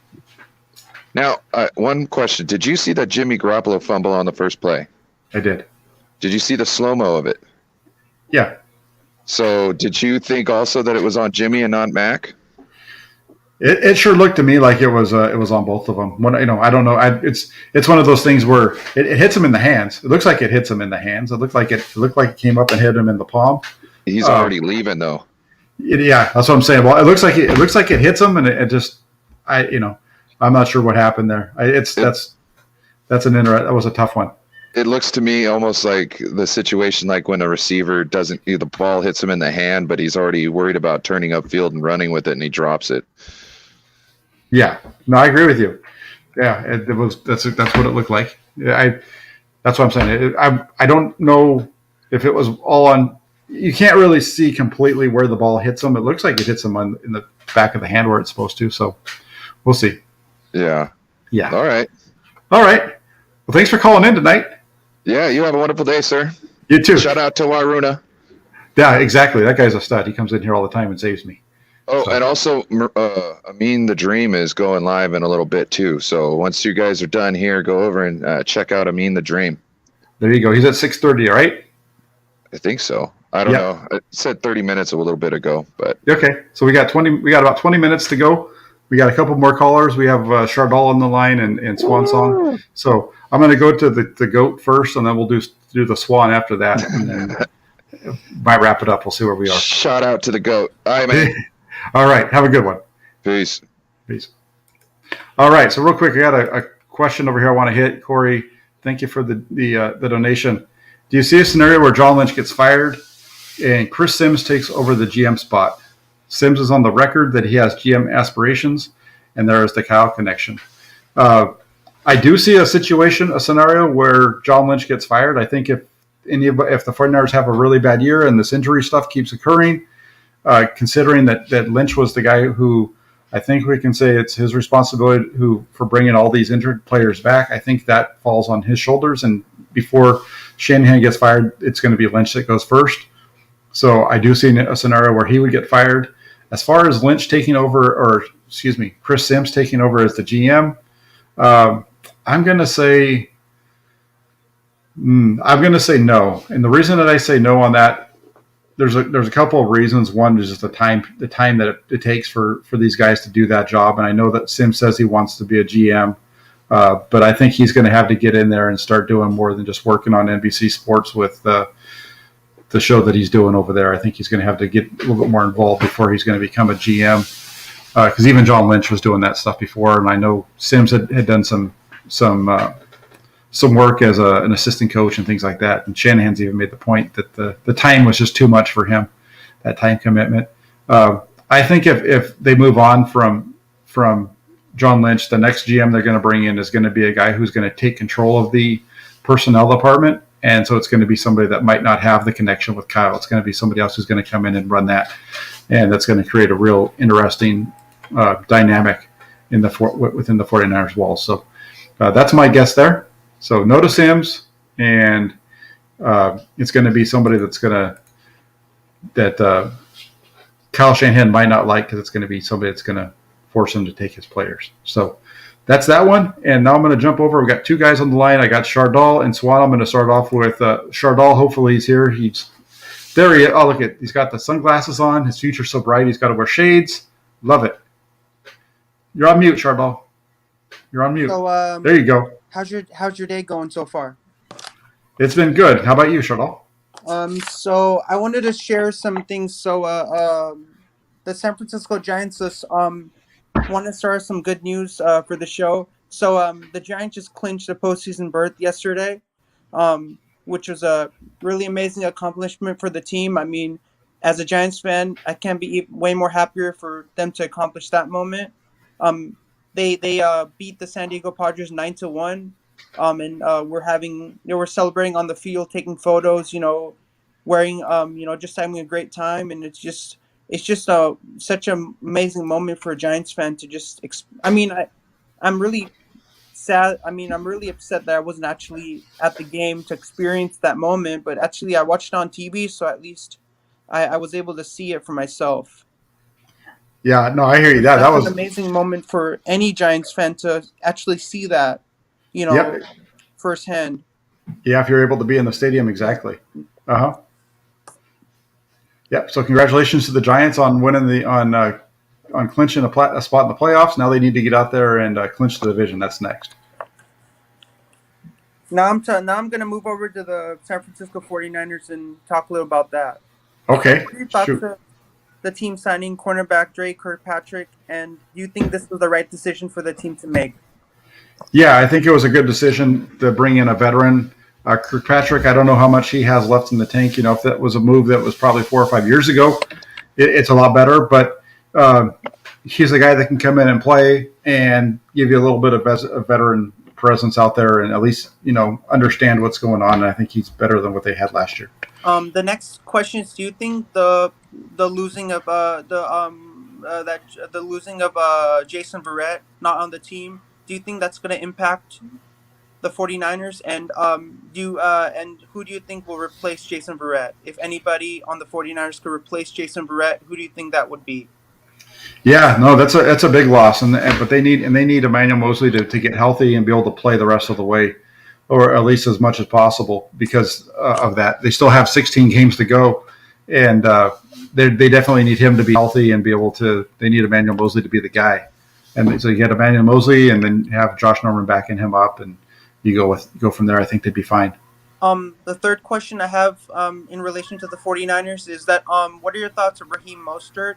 Speaker 4: Now, one question: did you see that Jimmy Garoppolo fumble on the first play?
Speaker 1: I did.
Speaker 4: Did you see the slow-mo of it?
Speaker 1: Yeah.
Speaker 4: So, did you think also that it was on Jimmy and not Mac?
Speaker 1: It sure looked to me like it was on both of them. When I don't know. It's one of those things where it hits him in the hands. It looks like it hits him in the hands. It looked like it came up and hit him in the palm.
Speaker 4: He's already leaving though.
Speaker 1: Yeah, that's what I'm saying. Well, it looks like it hits him, and it just I'm not sure what happened there. That was a tough one.
Speaker 4: It looks to me almost like the situation like when a receiver the ball hits him in the hand, but he's already worried about turning upfield and running with it, and he drops it.
Speaker 1: Yeah, no, I agree with you. Yeah, that's what it looked like. Yeah, that's what I'm saying. I don't know if it was all on. You can't really see completely where the ball hits him. It looks like it hits him in the back of the hand where it's supposed to. So we'll see.
Speaker 4: Yeah.
Speaker 1: Yeah.
Speaker 4: All right.
Speaker 1: Well, thanks for calling in tonight.
Speaker 4: Yeah, you have a wonderful day, sir.
Speaker 1: You too.
Speaker 4: Shout out to Waruna.
Speaker 1: Yeah, exactly. That guy's a stud. He comes in here all the time and saves me.
Speaker 4: Oh, and also, Amin the Dream is going live in a little bit too. So once you guys are done here, go over and check out Amin the Dream.
Speaker 1: There you go. He's at 6:30, right?
Speaker 4: I think so. I don't know. It said 30 minutes a little bit ago, but
Speaker 1: okay. So we got about 20 minutes to go. We got a couple more callers. We have Chardal on the line and Swan Song. So I'm going to go to the goat first, and then we'll do the Swan after that, and then might wrap it up. We'll see where we are.
Speaker 4: Shout out to the goat. All right, man.
Speaker 1: All right. Have a good one.
Speaker 4: Peace.
Speaker 1: All right. So real quick, I got a question over here I want to hit. Corey, thank you for the donation. Do you see a scenario where John Lynch gets fired and Chris Sims takes over the GM spot? Sims is on the record that he has GM aspirations, and there is the Kyle connection. I do see a scenario where John Lynch gets fired. I think if the 49ers have a really bad year and this injury stuff keeps occurring, considering that Lynch was the guy who I think we can say it's his responsibility for bringing all these injured players back. I think that falls on his shoulders. And before Shanahan gets fired, it's going to be Lynch that goes first. So I do see a scenario where he would get fired. As far as Lynch taking over, Chris Sims taking over as the GM, I'm going to say no. And the reason that I say no on that, there's a couple of reasons. One is just the time that it takes for these guys to do that job. And I know that Sims says he wants to be a GM, but I think he's going to have to get in there and start doing more than just working on NBC Sports with the show that he's doing over there. I think he's going to have to get a little bit more involved before he's going to become a GM. Because even John Lynch was doing that stuff before, and I know Sims had done some work as an assistant coach and things like that. And Shanahan's even made the point that the time was just too much for him, that time commitment. I think if they move on from John Lynch, the next GM they're going to bring in is going to be a guy who's going to take control of the personnel department. And so it's going to be somebody that might not have the connection with Kyle. It's going to be somebody else who's going to come in and run that. And that's going to create a real interesting dynamic within the 49ers walls. So that's my guess there. So no to Sims, and it's going to be somebody that Kyle Shanahan might not like, because it's going to be somebody that's going to force him to take his players. So that's that one. And now I'm going to jump over. We've got two guys on the line. I got Chardal and Swan. I'm going to start off with Chardal. Hopefully he's here. There he is. Oh, look at, he's got the sunglasses on. His future's so bright. He's got to wear shades. Love it. You're on mute, Chardal. You're on mute.
Speaker 5: So,
Speaker 1: there you go.
Speaker 5: How's your day going so far?
Speaker 1: It's been good. How about you, Chardal?
Speaker 5: So I wanted to share some things. So, the San Francisco Giants want to start some good news for the show. So, the Giants just clinched a postseason berth yesterday, which was a really amazing accomplishment for the team. I mean, as a Giants fan, I can't be way more happier for them to accomplish that moment. They beat the San Diego Padres 9-1, and we're celebrating on the field, taking photos, wearing, just having a great time, and it's just such an amazing moment for a Giants fan to just. I'm really sad. I'm really upset that I wasn't actually at the game to experience that moment, but actually I watched it on TV, so at least I was able to see it for myself.
Speaker 1: Yeah, no, I hear you. That
Speaker 5: That's
Speaker 1: was
Speaker 5: an amazing moment for any Giants fan to actually see that,
Speaker 1: yep.
Speaker 5: firsthand.
Speaker 1: Yeah, if you're able to be in the stadium, exactly. Uh huh. Yep. So congratulations to the Giants on winning on clinching a spot in the playoffs. Now they need to get out there and clinch the division. That's next.
Speaker 5: Now I'm going to move over to the San Francisco 49ers and talk a little about that. So,
Speaker 1: Okay.
Speaker 5: what are your thoughts
Speaker 1: Shoot.
Speaker 5: of the team signing cornerback Dre Kirkpatrick, and do you think this was the right decision for the team to make?
Speaker 1: Yeah, I think it was a good decision to bring in a veteran. Kirkpatrick, I don't know how much he has left in the tank. If that was a move that was probably 4 or 5 years ago, it's a lot better. But he's a guy that can come in and play and give you a little bit of a veteran presence out there, and at least understand what's going on. And I think he's better than what they had last year.
Speaker 5: The next question is: do you think the losing of the losing of Jason Verrett not on the team? Do you think that's going to impact the 49ers? And and who do you think will replace Jason Verrett? If anybody on the 49ers could replace Jason Verrett, who do you think that would be?
Speaker 1: Yeah, no, that's a big loss, but they need Emmanuel Mosley to get healthy and be able to play the rest of the way, or at least as much as possible because of that. They still have 16 games to go, and they definitely need him to be healthy and be able to. They need Emmanuel Mosley to be the guy, and so you get Emmanuel Mosley, and then have Josh Norman backing him up, and you go from there. I think they'd be fine.
Speaker 5: The third question I have in relation to the 49ers is that what are your thoughts of Raheem Mostert,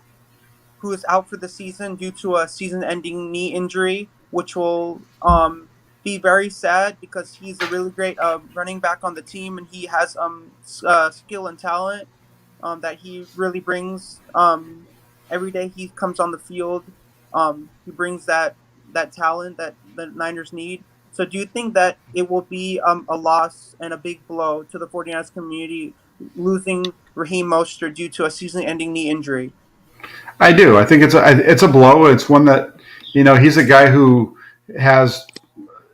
Speaker 5: who is out for the season due to a season-ending knee injury, which will be very sad because he's a really great running back on the team, and he has skill and talent that he really brings every day he comes on the field. He brings that talent that the Niners need. So do you think that it will be a loss and a big blow to the 49ers community losing Raheem Mostert due to a season-ending knee injury?
Speaker 1: I do. I think it's a blow. It's one that he's a guy who has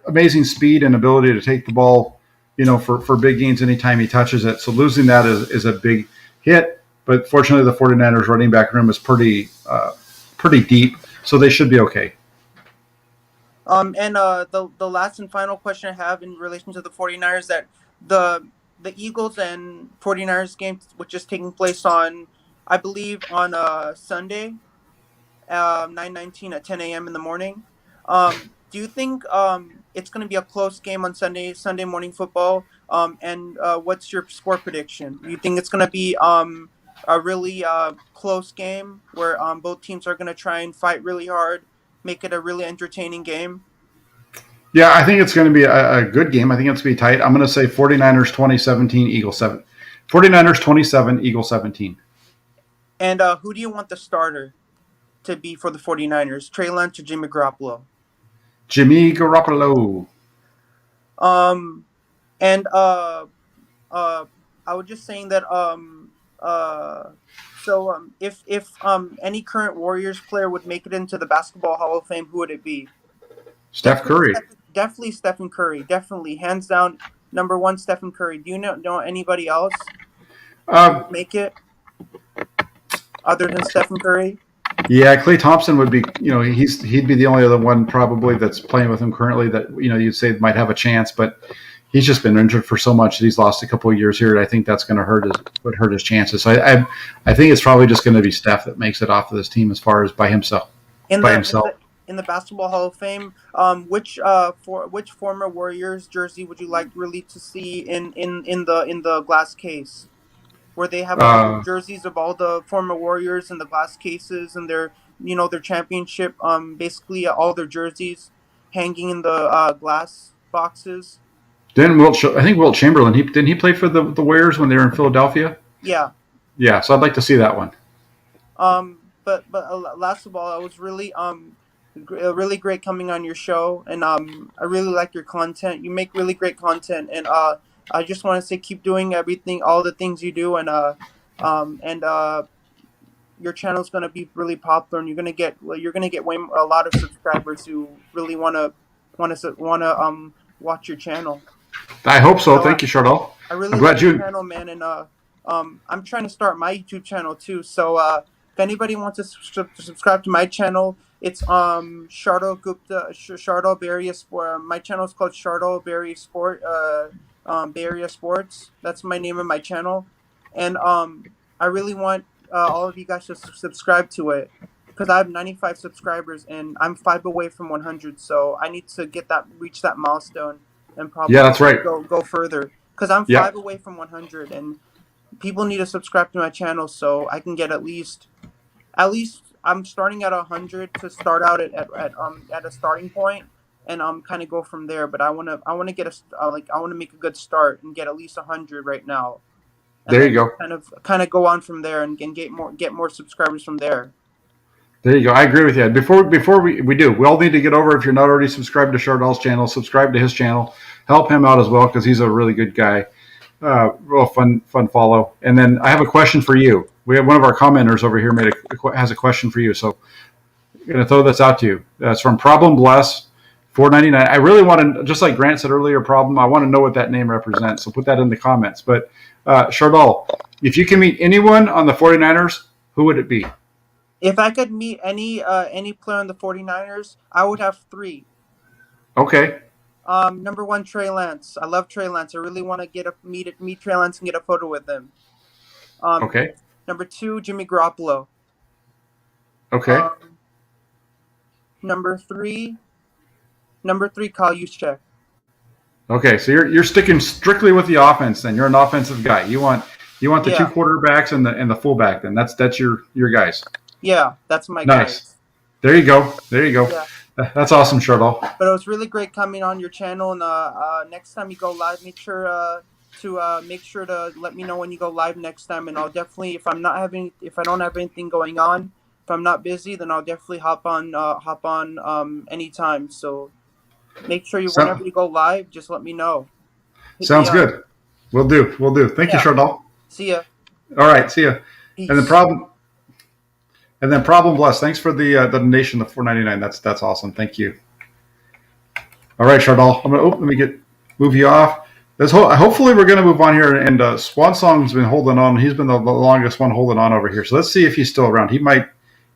Speaker 1: amazing speed and ability to take the ball, for big gains anytime he touches it. So losing that is a big hit. But fortunately, the 49ers running back room is pretty deep, so they should be okay.
Speaker 5: And the last and final question I have in relation to the 49ers, that the Eagles and 49ers game, which is taking place on, I believe, on Sunday, 9/19 at 10 a.m. in the morning. Do you think it's going to be a close game on Sunday morning football? And what's your score prediction? Do you think it's going to be a really close game where both teams are going to try and fight really hard, make it a really entertaining game?
Speaker 1: Yeah, I think it's going to be a good game. I think it's going to be tight. I'm going to say 49ers 2017, Eagles 7. 49ers 27, Eagles 17.
Speaker 5: And who do you want the starter to be for the 49ers? Trey Lance or Jimmy Garoppolo?
Speaker 1: Jimmy Garoppolo.
Speaker 5: And I was just saying that if any current Warriors player would make it into the Basketball Hall of Fame, who would it be?
Speaker 1: Steph Curry.
Speaker 5: Definitely Stephen Curry. Definitely, hands down, number one, Stephen Curry. Do you know anybody else make it other than Stephen Curry?
Speaker 1: Yeah, Klay Thompson would be. He'd be the only other one probably that's playing with him currently that you'd say might have a chance, but he's just been injured for so much that he's lost a couple of years here. And I think that's going to hurt his chances. So I think it's probably just going to be Steph that makes it off of this team as far as by himself.
Speaker 5: In the Basketball Hall of Fame, which former Warriors jersey would you like really to see in the glass case, where they have all the jerseys of all the former Warriors in the glass cases and their championship, basically all their jerseys hanging in the glass boxes?
Speaker 1: I think Wilt Chamberlain. Didn't he play for the Warriors when they were in Philadelphia?
Speaker 5: Yeah.
Speaker 1: Yeah, so I'd like to see that one.
Speaker 5: But last of all, I was really really great coming on your show, and I really like your content. You make really great content, and I just want to say keep doing all the things you do, and your channel is gonna be really popular, and you're gonna get a lot of subscribers who really wanna watch your channel.
Speaker 1: I hope so. Thank you, Chardell.
Speaker 5: I really like your channel, man, and I'm trying to start my YouTube channel too. So If anybody wants to subscribe to my channel, it's Shardul Gupta, Shardul Barrier Sport. My channel is called Shardul Barrier Sport. Barrier Sports. That's my name of my channel, and I really want all of you guys to subscribe to it because I have 95 subscribers and I'm 5 away from 100. So I need to reach that milestone, and
Speaker 1: Yeah,
Speaker 5: probably
Speaker 1: that's right.
Speaker 5: go further because I'm
Speaker 1: Yeah.
Speaker 5: 5 away from 100, and people need to subscribe to my channel so I can get at least I'm starting at 100 to start out at a starting point, and kind of go from there. But I want to get I want to make a good start and get at least 100 right now, and
Speaker 1: There
Speaker 5: then
Speaker 1: you go.
Speaker 5: kind of go on from there and get more subscribers from there.
Speaker 1: There you go. I agree with you. Before we all need to get over. If you're not already subscribed to Shardall's channel, subscribe to his channel. Help him out as well because he's a really good guy. Real fun follow. And then I have a question for you. We have one of our commenters over here has a question for you. So I'm going to throw this out to you. It's from Problem Bless, $4.99. I really want to, just like Grant said earlier, Problem. I want to know what that name represents. So put that in the comments. But Shardall, if you can meet anyone on the 49ers, who would it be?
Speaker 5: If I could meet any player on the 49ers, I would have 3.
Speaker 1: Okay.
Speaker 5: Number 1, Trey Lance. I love Trey Lance. I really want to meet Trey Lance and get a photo with him.
Speaker 1: Okay.
Speaker 5: Number 2, Jimmy Garoppolo.
Speaker 1: Okay.
Speaker 5: Number 3, Kyle Juszczyk.
Speaker 1: Okay, so you're sticking strictly with the offense. Then you're an offensive guy. You want the 2 quarterbacks and the fullback. Then that's your guys.
Speaker 5: Yeah, that's my
Speaker 1: nice.
Speaker 5: guys.
Speaker 1: There you go.
Speaker 5: Yeah.
Speaker 1: That's awesome, Shardall.
Speaker 5: But it was really great coming on your channel. And next time you go live, make sure to let me know when you go live next time. And I'll definitely, if I don't have anything going on, if I'm not busy, then I'll definitely hop on anytime. So make sure whenever you go live, just let me know.
Speaker 1: Sounds good. We'll do. Thank you, Shardall.
Speaker 5: See ya.
Speaker 1: All right, see ya.
Speaker 5: Peace.
Speaker 1: And then Problem Bless. Thanks for the donation, the $4.99. That's awesome. Thank you. All right, Shardall. Let me move you off. Hopefully we're gonna move on here. And Swan Song's been holding on. He's been the longest one holding on over here. So let's see if he's still around. He might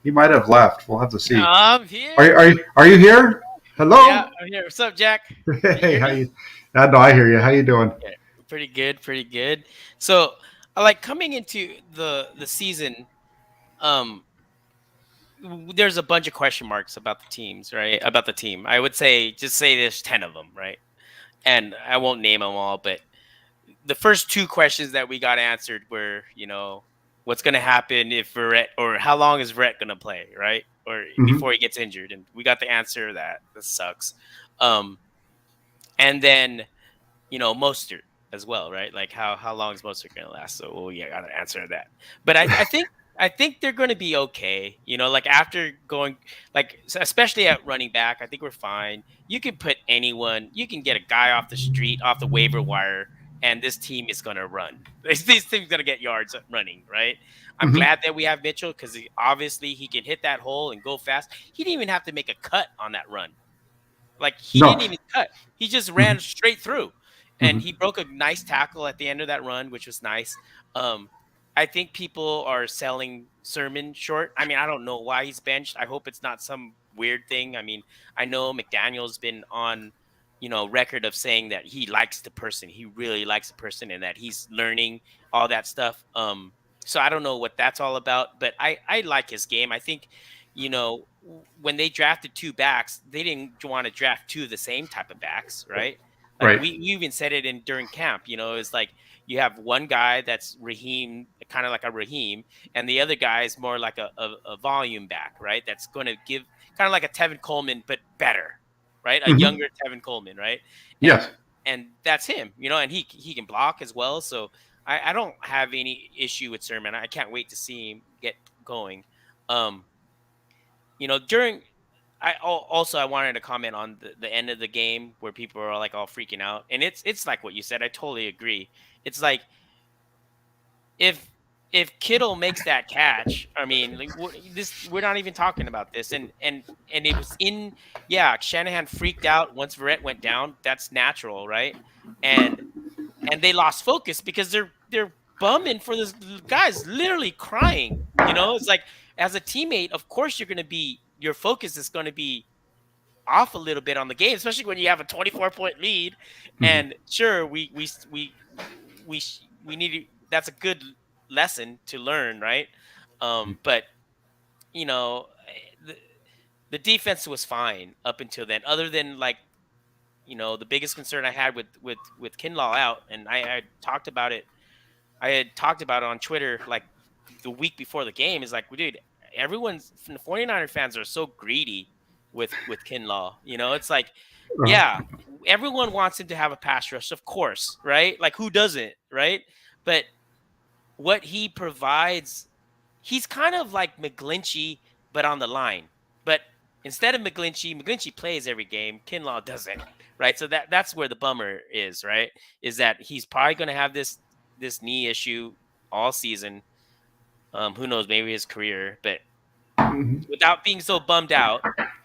Speaker 1: have left. We'll have to see.
Speaker 6: I'm here.
Speaker 1: Are you here? Hello.
Speaker 6: Yeah, I'm here. What's up, Jack?
Speaker 1: Hey, how you? No, I hear you. How you doing?
Speaker 6: Yeah, pretty good. So, like coming into the season, there's a bunch of question marks about the teams, right? About the team. I would say there's 10 of them, right? And I won't name them all, but the first 2 questions that we got answered were, what's going to happen if Verrett, or how long is Verrett going to play, right? Or before he gets injured. And we got the answer that sucks. And then, Mostert as well, right? Like how long is Mostert going to last? So, I got to answer that. But I think they're going to be okay. Like after going, like, especially at running back, I think we're fine. You can put anyone, you can get a guy off the street, off the waiver wire, and this team is going to run. This team's going to get yards running, right? I'm glad that we have Mitchell because obviously he can hit that hole and go fast. He didn't even have to make a cut on that run. Like he didn't even cut. He just ran straight through. And he broke a nice tackle at the end of that run, which was nice. I think people are selling Sermon short. I mean, I don't know why he's benched. I hope it's not some weird thing. I mean, I know McDaniel's been on, record of saying that he likes the person. He really likes the person and that he's learning all that stuff. So I don't know what that's all about, but I like his game. I think, when they drafted 2 backs, they didn't want to draft 2 of the same type of backs, right? Like
Speaker 1: right.
Speaker 6: We even said it during camp, it's like you have one guy that's Raheem, kind of like a Raheem, and the other guy is more like a volume back, right? That's going to give kind of like a Tevin Coleman, but better, right? A younger Tevin Coleman, right?
Speaker 1: Yes.
Speaker 6: And that's him, and he can block as well. So I don't have any issue with Sermon. I can't wait to see him get going. I wanted to comment on the end of the game where people are like all freaking out, and it's like what you said. I totally agree. It's like if Kittle makes that catch, I mean, like, we're not even talking about this, and it was Shanahan freaked out once Verrett went down. That's natural, right? And they lost focus because they're bumming for this guy's literally crying. It's like as a teammate, of course your focus is going to be off a little bit on the game, especially when you have a 24-point lead. And sure, we need to, that's a good lesson to learn, right? But you know, the defense was fine up until then, other than like, the biggest concern I had with Kinlaw out, and I talked about it. I had talked about it on Twitter like the week before the game. Is like, dude, everyone's the 49er fans are so greedy with Kinlaw. It's like, yeah, everyone wants him to have a pass rush, of course, right? Like, who doesn't, right? But what he provides, he's kind of like McGlinchey, but on the line. But instead of McGlinchey plays every game. Kinlaw doesn't, right? So that's where the bummer is, right? Is that he's probably going to have this knee issue all season. Who knows? Maybe his career, but without being so bummed out.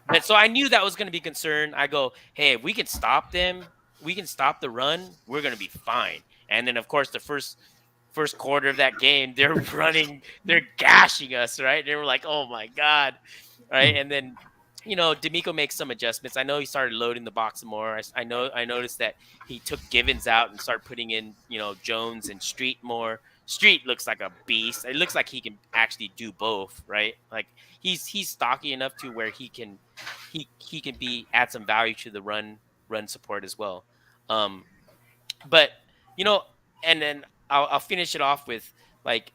Speaker 6: But so I knew that was going to be concern. I go, hey, if we can stop them, we can stop the run, we're going to be fine. And then, of course, the first quarter of that game, they're gashing us, right? They were like, oh my God. Right. And then, D'Amico makes some adjustments. I know he started loading the box more. I noticed that he took Givens out and started putting in, Jones and Street more. Street looks like a beast. It looks like he can actually do both, right? Like he's stocky enough to where he can add some value to the run support as well. But and then I'll finish it off with like,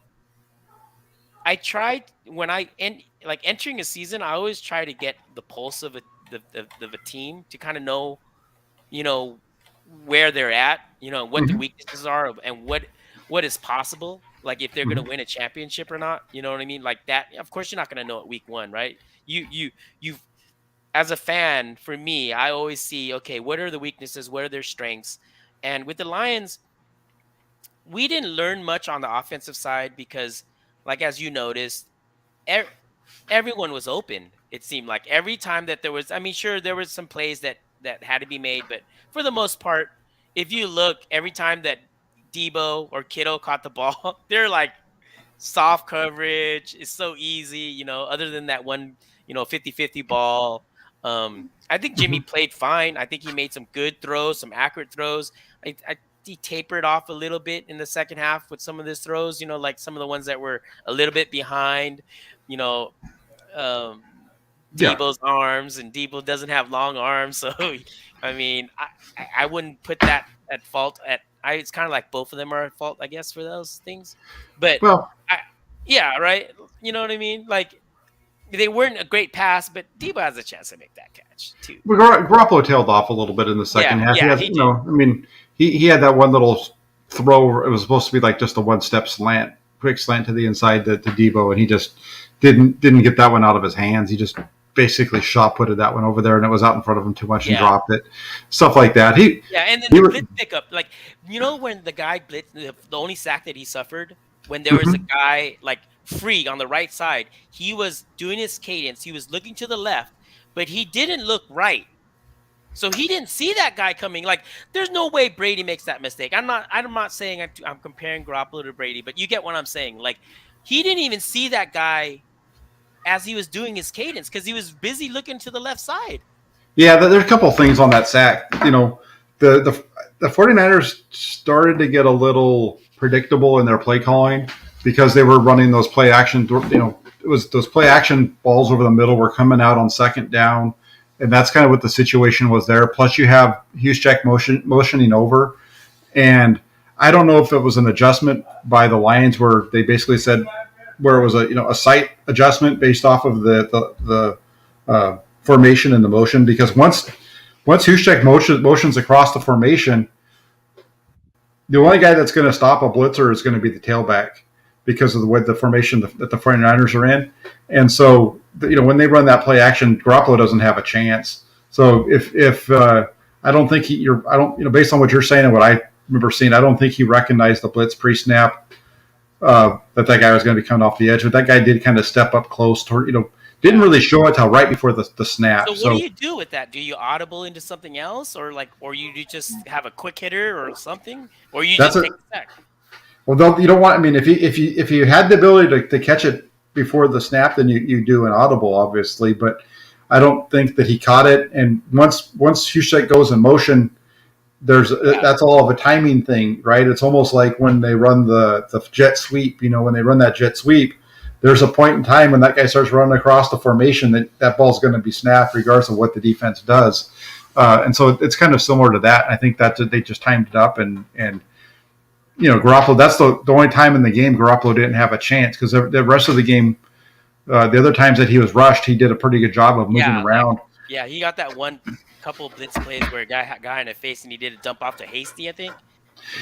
Speaker 6: I tried when entering a season, I always try to get the pulse of a team to kind of know, where they're at, what the weaknesses are and what is possible. Like if they're going to win a championship or not, you know what I mean? Like that, of course you're not going to know at week 1, right? You as a fan, for me, I always see, okay, what are the weaknesses? What are their strengths? And with the Lions, we didn't learn much on the offensive side because, like, as you noticed, everyone was open. It seemed like every time that there was, I mean, sure, there was some plays that had to be made, but for the most part, if you look, every time that Debo or Kittle caught the ball, they're like soft coverage. It's so easy, other than that one, 50-50 ball. I think Jimmy played fine. I think he made some good throws, some accurate throws. He tapered off a little bit in the second half with some of his throws, like some of the ones that were a little bit behind, Debo's arms, and Debo doesn't have long arms. So, I mean, I wouldn't put that at fault. It's kind of like both of them are at fault, I guess, for those things. But, yeah, right? You know what I mean? Like, they weren't a great pass, but Debo has a chance to make that catch, too.
Speaker 1: Garoppolo tailed off a little bit in the second half.
Speaker 6: Yeah,
Speaker 1: he did. He had that one little throw. It was supposed to be like just a one-step slant, quick slant to the inside to Debo, and he just didn't get that one out of his hands. He just basically shot-putted that one over there, and it was out in front of him too much and dropped it. Stuff like that.
Speaker 6: And then the blitz pickup, like, when the guy blitzed, the only sack that he suffered, when there was a guy like free on the right side, he was doing his cadence. He was looking to the left, but he didn't look right. So he didn't see that guy coming. Like, there's no way Brady makes that mistake. I'm not saying I'm comparing Garoppolo to Brady, but you get what I'm saying. Like, he didn't even see that guy as he was doing his cadence because he was busy looking to the left side.
Speaker 1: Yeah, there's a couple of things on that sack. The 49ers started to get a little predictable in their play calling because they were running those play action. It was those play action balls over the middle were coming out on second down. And that's kind of what the situation was there. Plus, you have Juszczyk motioning over. And I don't know if it was an adjustment by the Lions where they basically said where it was a sight adjustment based off of the formation and the motion. Because once Juszczyk motions across the formation, the only guy that's going to stop a blitzer is going to be the tailback because of the way the formation that the 49ers are in. And so, when they run that play action, Garoppolo doesn't have a chance. So if I don't think based on what you're saying and what I remember seeing, I don't think he recognized the blitz pre-snap that guy was going to be coming off the edge. But that guy did kind of step up close toward, didn't really show it till right before the snap.
Speaker 6: So what do you do with that? Do you audible into something else, or you just have a quick hitter or something, or you just take a sack?
Speaker 1: Well, you don't want. I mean, if you had the ability to catch it before the snap than you do an audible, obviously. But I don't think that he caught it. And once Hushek goes in motion, that's all of a timing thing, right? It's almost like when they run the jet sweep. When they run that jet sweep, there's a point in time when that guy starts running across the formation that ball's going to be snapped regardless of what the defense does. And so it's kind of similar to that. I think that they just timed it up and Garoppolo, that's the only time in the game Garoppolo didn't have a chance, because the rest of the game, the other times that he was rushed, he did a pretty good job of moving around.
Speaker 6: He got that one couple blitz plays where a guy in the face and he did a dump off to Hasty, I think.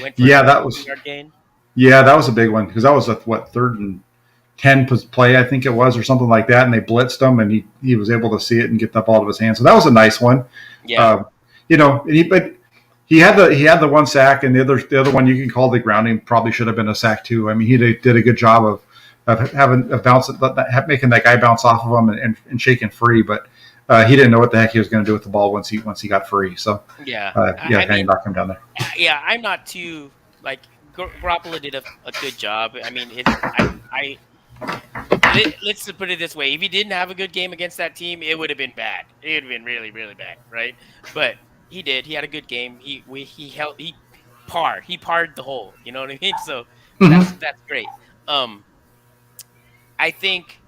Speaker 1: That was a big one, because that was a 3rd and 10 play, I think it was, or something like that, and they blitzed him, and he was able to see it and get the ball to his hand. So that was a nice one.
Speaker 6: Yeah.
Speaker 1: But he had the one sack, and the other one you can call the grounding probably should have been a sack too. I mean, he did a good job of having a bounce, making that guy bounce off of him and shaking free, but he didn't know what the heck he was going to do with the ball once he got free. So kind of knocked him down there.
Speaker 6: Yeah, I'm not too Garoppolo did a good job. I mean, let's put it this way: if he didn't have a good game against that team, it would have been bad. It would have been really, really bad, right? But he did. He had a good game. He parred the hole. You know what I mean? So that's great. I think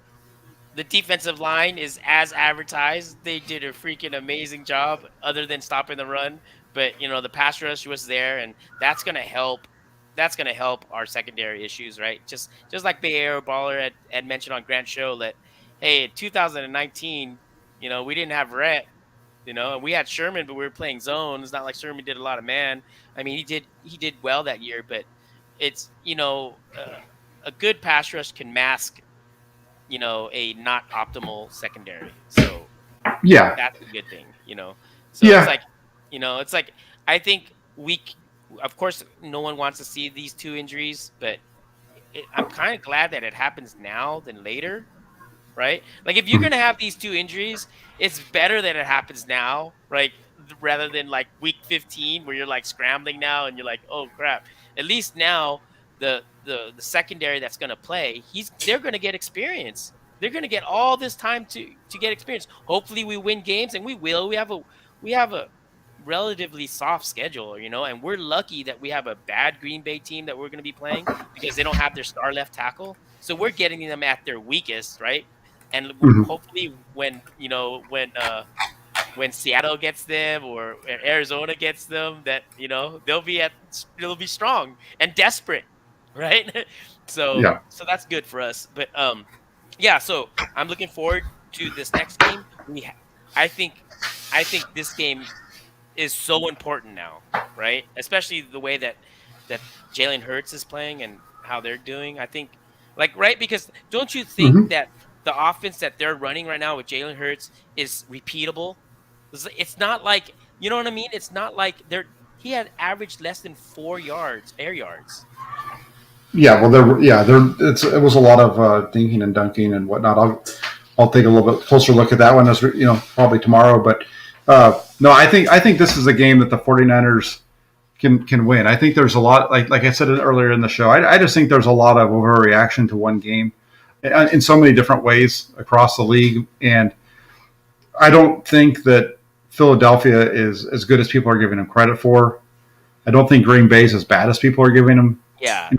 Speaker 6: the defensive line is as advertised. They did a freaking amazing job, other than stopping the run. But the pass rush was there, and that's gonna help. That's gonna help our secondary issues, right? Just like Bay Area Baller had mentioned on Grant's show that, hey, in 2019, we didn't have Rhett. And we had Sherman, but we were playing zone. It's not like Sherman did a lot of man. I mean, he did well that year, but it's a good pass rush can mask a not optimal secondary. So that's a good thing. So it's like I think of course no one wants to see these 2 injuries, but I'm kind of glad that it happens now than later. Right? Like, if you're going to have these 2 injuries, it's better that it happens now, right? Rather than like week 15 where you're like scrambling now and you're like, oh crap. At least now the secondary that's going to play, they're going to get experience. They're going to get all this time to get experience. Hopefully we win games, and we will. We have a relatively soft schedule, and we're lucky that we have a bad Green Bay team that we're going to be playing, because they don't have their star left tackle. So we're getting them at their weakest, right? And hopefully when Seattle gets them or Arizona gets them, that they'll be strong and desperate, right? So that's good for us. But so I'm looking forward to this next game. I think this game is so important now, right? Especially the way that Jalen Hurts is playing and how they're doing. I think, right? Because don't you think that the offense that they're running right now with Jalen Hurts is repeatable? It's not like, you know what I mean? It's not like he had averaged less than 4 air yards.
Speaker 1: Yeah, well, it was a lot of dinking and dunking and whatnot. I'll take a little bit closer look at that one as probably tomorrow. But no, I think this is a game that the 49ers can win. I think there's a lot, like I said earlier in the show, I just think there's a lot of overreaction to one game in so many different ways across the league. And I don't think that Philadelphia is as good as people are giving them credit for. I don't think Green Bay is as bad as people are giving them,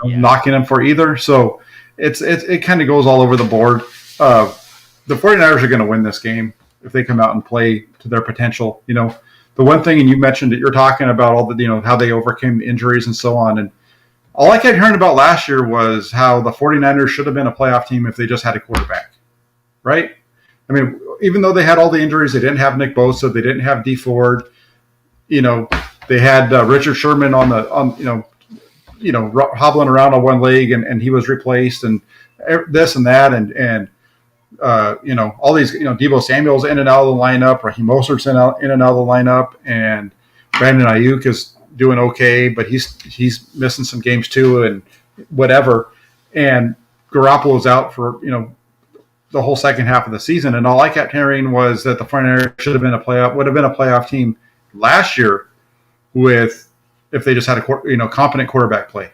Speaker 1: knocking them for either. So it kind of goes all over the board. The 49ers are going to win this game if they come out and play to their potential. The one thing, and you mentioned that you're talking about all the, how they overcame the injuries and so on. And all I kept hearing about last year was how the 49ers should have been a playoff team if they just had a quarterback, right? I mean, even though they had all the injuries, they didn't have Nick Bosa, they didn't have D Ford, they had Richard Sherman hobbling around on one leg, and he was replaced, and this and that, and all these, Deebo Samuel's in and out of the lineup, Raheem Mostert's in and out of the lineup, and Brandon Ayuk is doing okay, but he's missing some games too, and whatever. And Garoppolo's out for the whole second half of the season, and all I kept hearing was that the 49ers would have been a playoff team last year if they just had a competent quarterback play,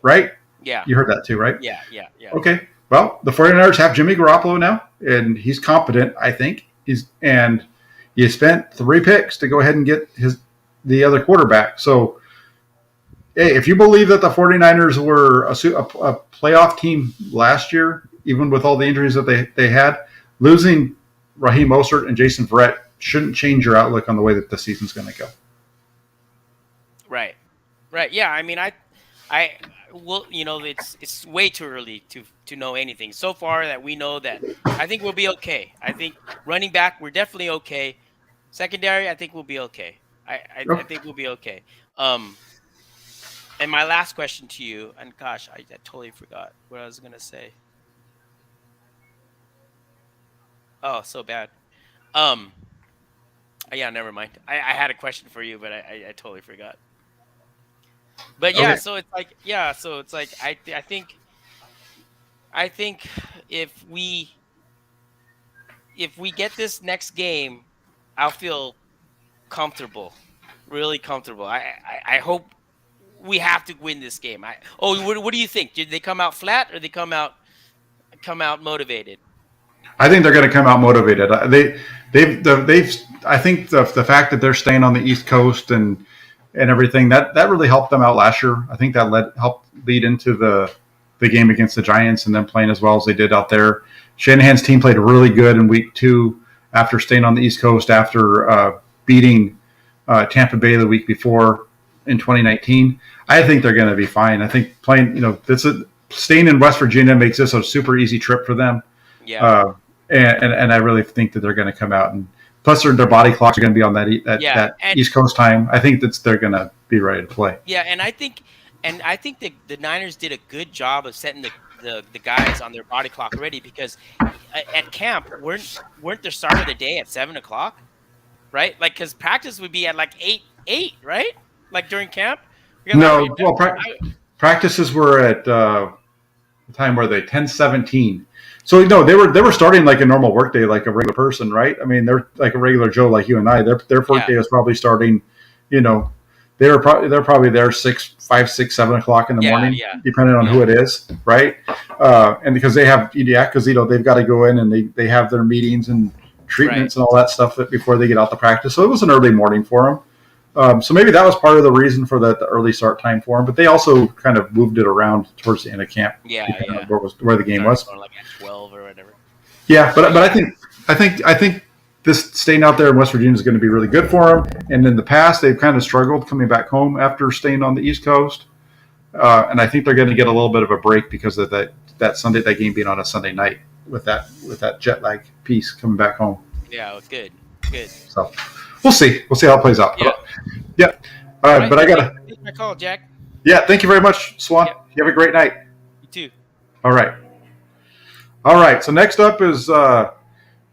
Speaker 1: right?
Speaker 6: Yeah,
Speaker 1: you heard that too, right?
Speaker 6: Yeah.
Speaker 1: Okay. Well, the 49ers have Jimmy Garoppolo now, and he's competent, I think. And you spent 3 picks to go ahead and get the other quarterback. So, hey, if you believe that the 49ers were a playoff team last year, even with all the injuries that they had, losing Raheem Mostert and Jason Verrett shouldn't change your outlook on the way that the season's going to go.
Speaker 6: Right. Yeah. I mean, well, it's way too early to know anything. So far that we know that I think we'll be okay. I think running back, we're definitely okay. Secondary, I think we'll be okay. I think we'll be okay. And my last question to you, and gosh, I totally forgot what I was gonna say. Oh, so bad. Yeah, never mind. I had a question for you, but I totally forgot. But yeah,
Speaker 1: Okay.
Speaker 6: so it's like I think if we get this next game, I'll feel comfortable, really comfortable. I hope we have to win this game. What do you think? Did they come out flat or they come out motivated?
Speaker 1: I think they're going to come out motivated. They've. I think the fact that they're staying on the East Coast and everything that really helped them out last year. I think that helped lead into the game against the Giants and them playing as well as they did out there. Shanahan's team played really good in week 2 after staying on the East Coast after beating Tampa Bay the week before in 2019. I think they're going to be fine. I think playing, staying in West Virginia makes this a super easy trip for them.
Speaker 6: Yeah.
Speaker 1: And I really think that they're going to come out, and plus their body clocks are going to be on that East Coast time. I think they're going to be ready to play.
Speaker 6: Yeah, and I think the Niners did a good job of setting the guys on their body clock already, because at camp weren't their start of the day at 7:00, right? Like, because practice would be at like 8, right? Like during camp.
Speaker 1: No, practices were at the time where they 10:17. So no, they were starting like a normal workday, like a regular person, right? I mean, they're like a regular Joe, like you and I. Their workday is probably starting, they're probably there 5, 6, 7 o'clock in the morning, depending on who it is, right? And because they have because they've got to go in and they have their meetings and treatments and all that stuff before they get out to practice. So it was an early morning for them. So maybe that was part of the reason for the early start time for them. But they also kind of moved it around towards the end of camp. Where the game was.
Speaker 6: Like at 12 or whatever.
Speaker 1: Yeah, but I think this staying out there in West Virginia is going to be really good for them. And in the past, they've kind of struggled coming back home after staying on the East Coast. And I think they're going to get a little bit of a break because of that game being on a Sunday night with that jet lag piece coming back home.
Speaker 6: Yeah, good.
Speaker 1: So we'll see how it plays out. Yeah. All right, but I gotta.
Speaker 6: Take my call, Jack.
Speaker 1: Yeah, thank you very much, Swan. Yeah. You have a great night.
Speaker 6: You too.
Speaker 1: All right. So next up is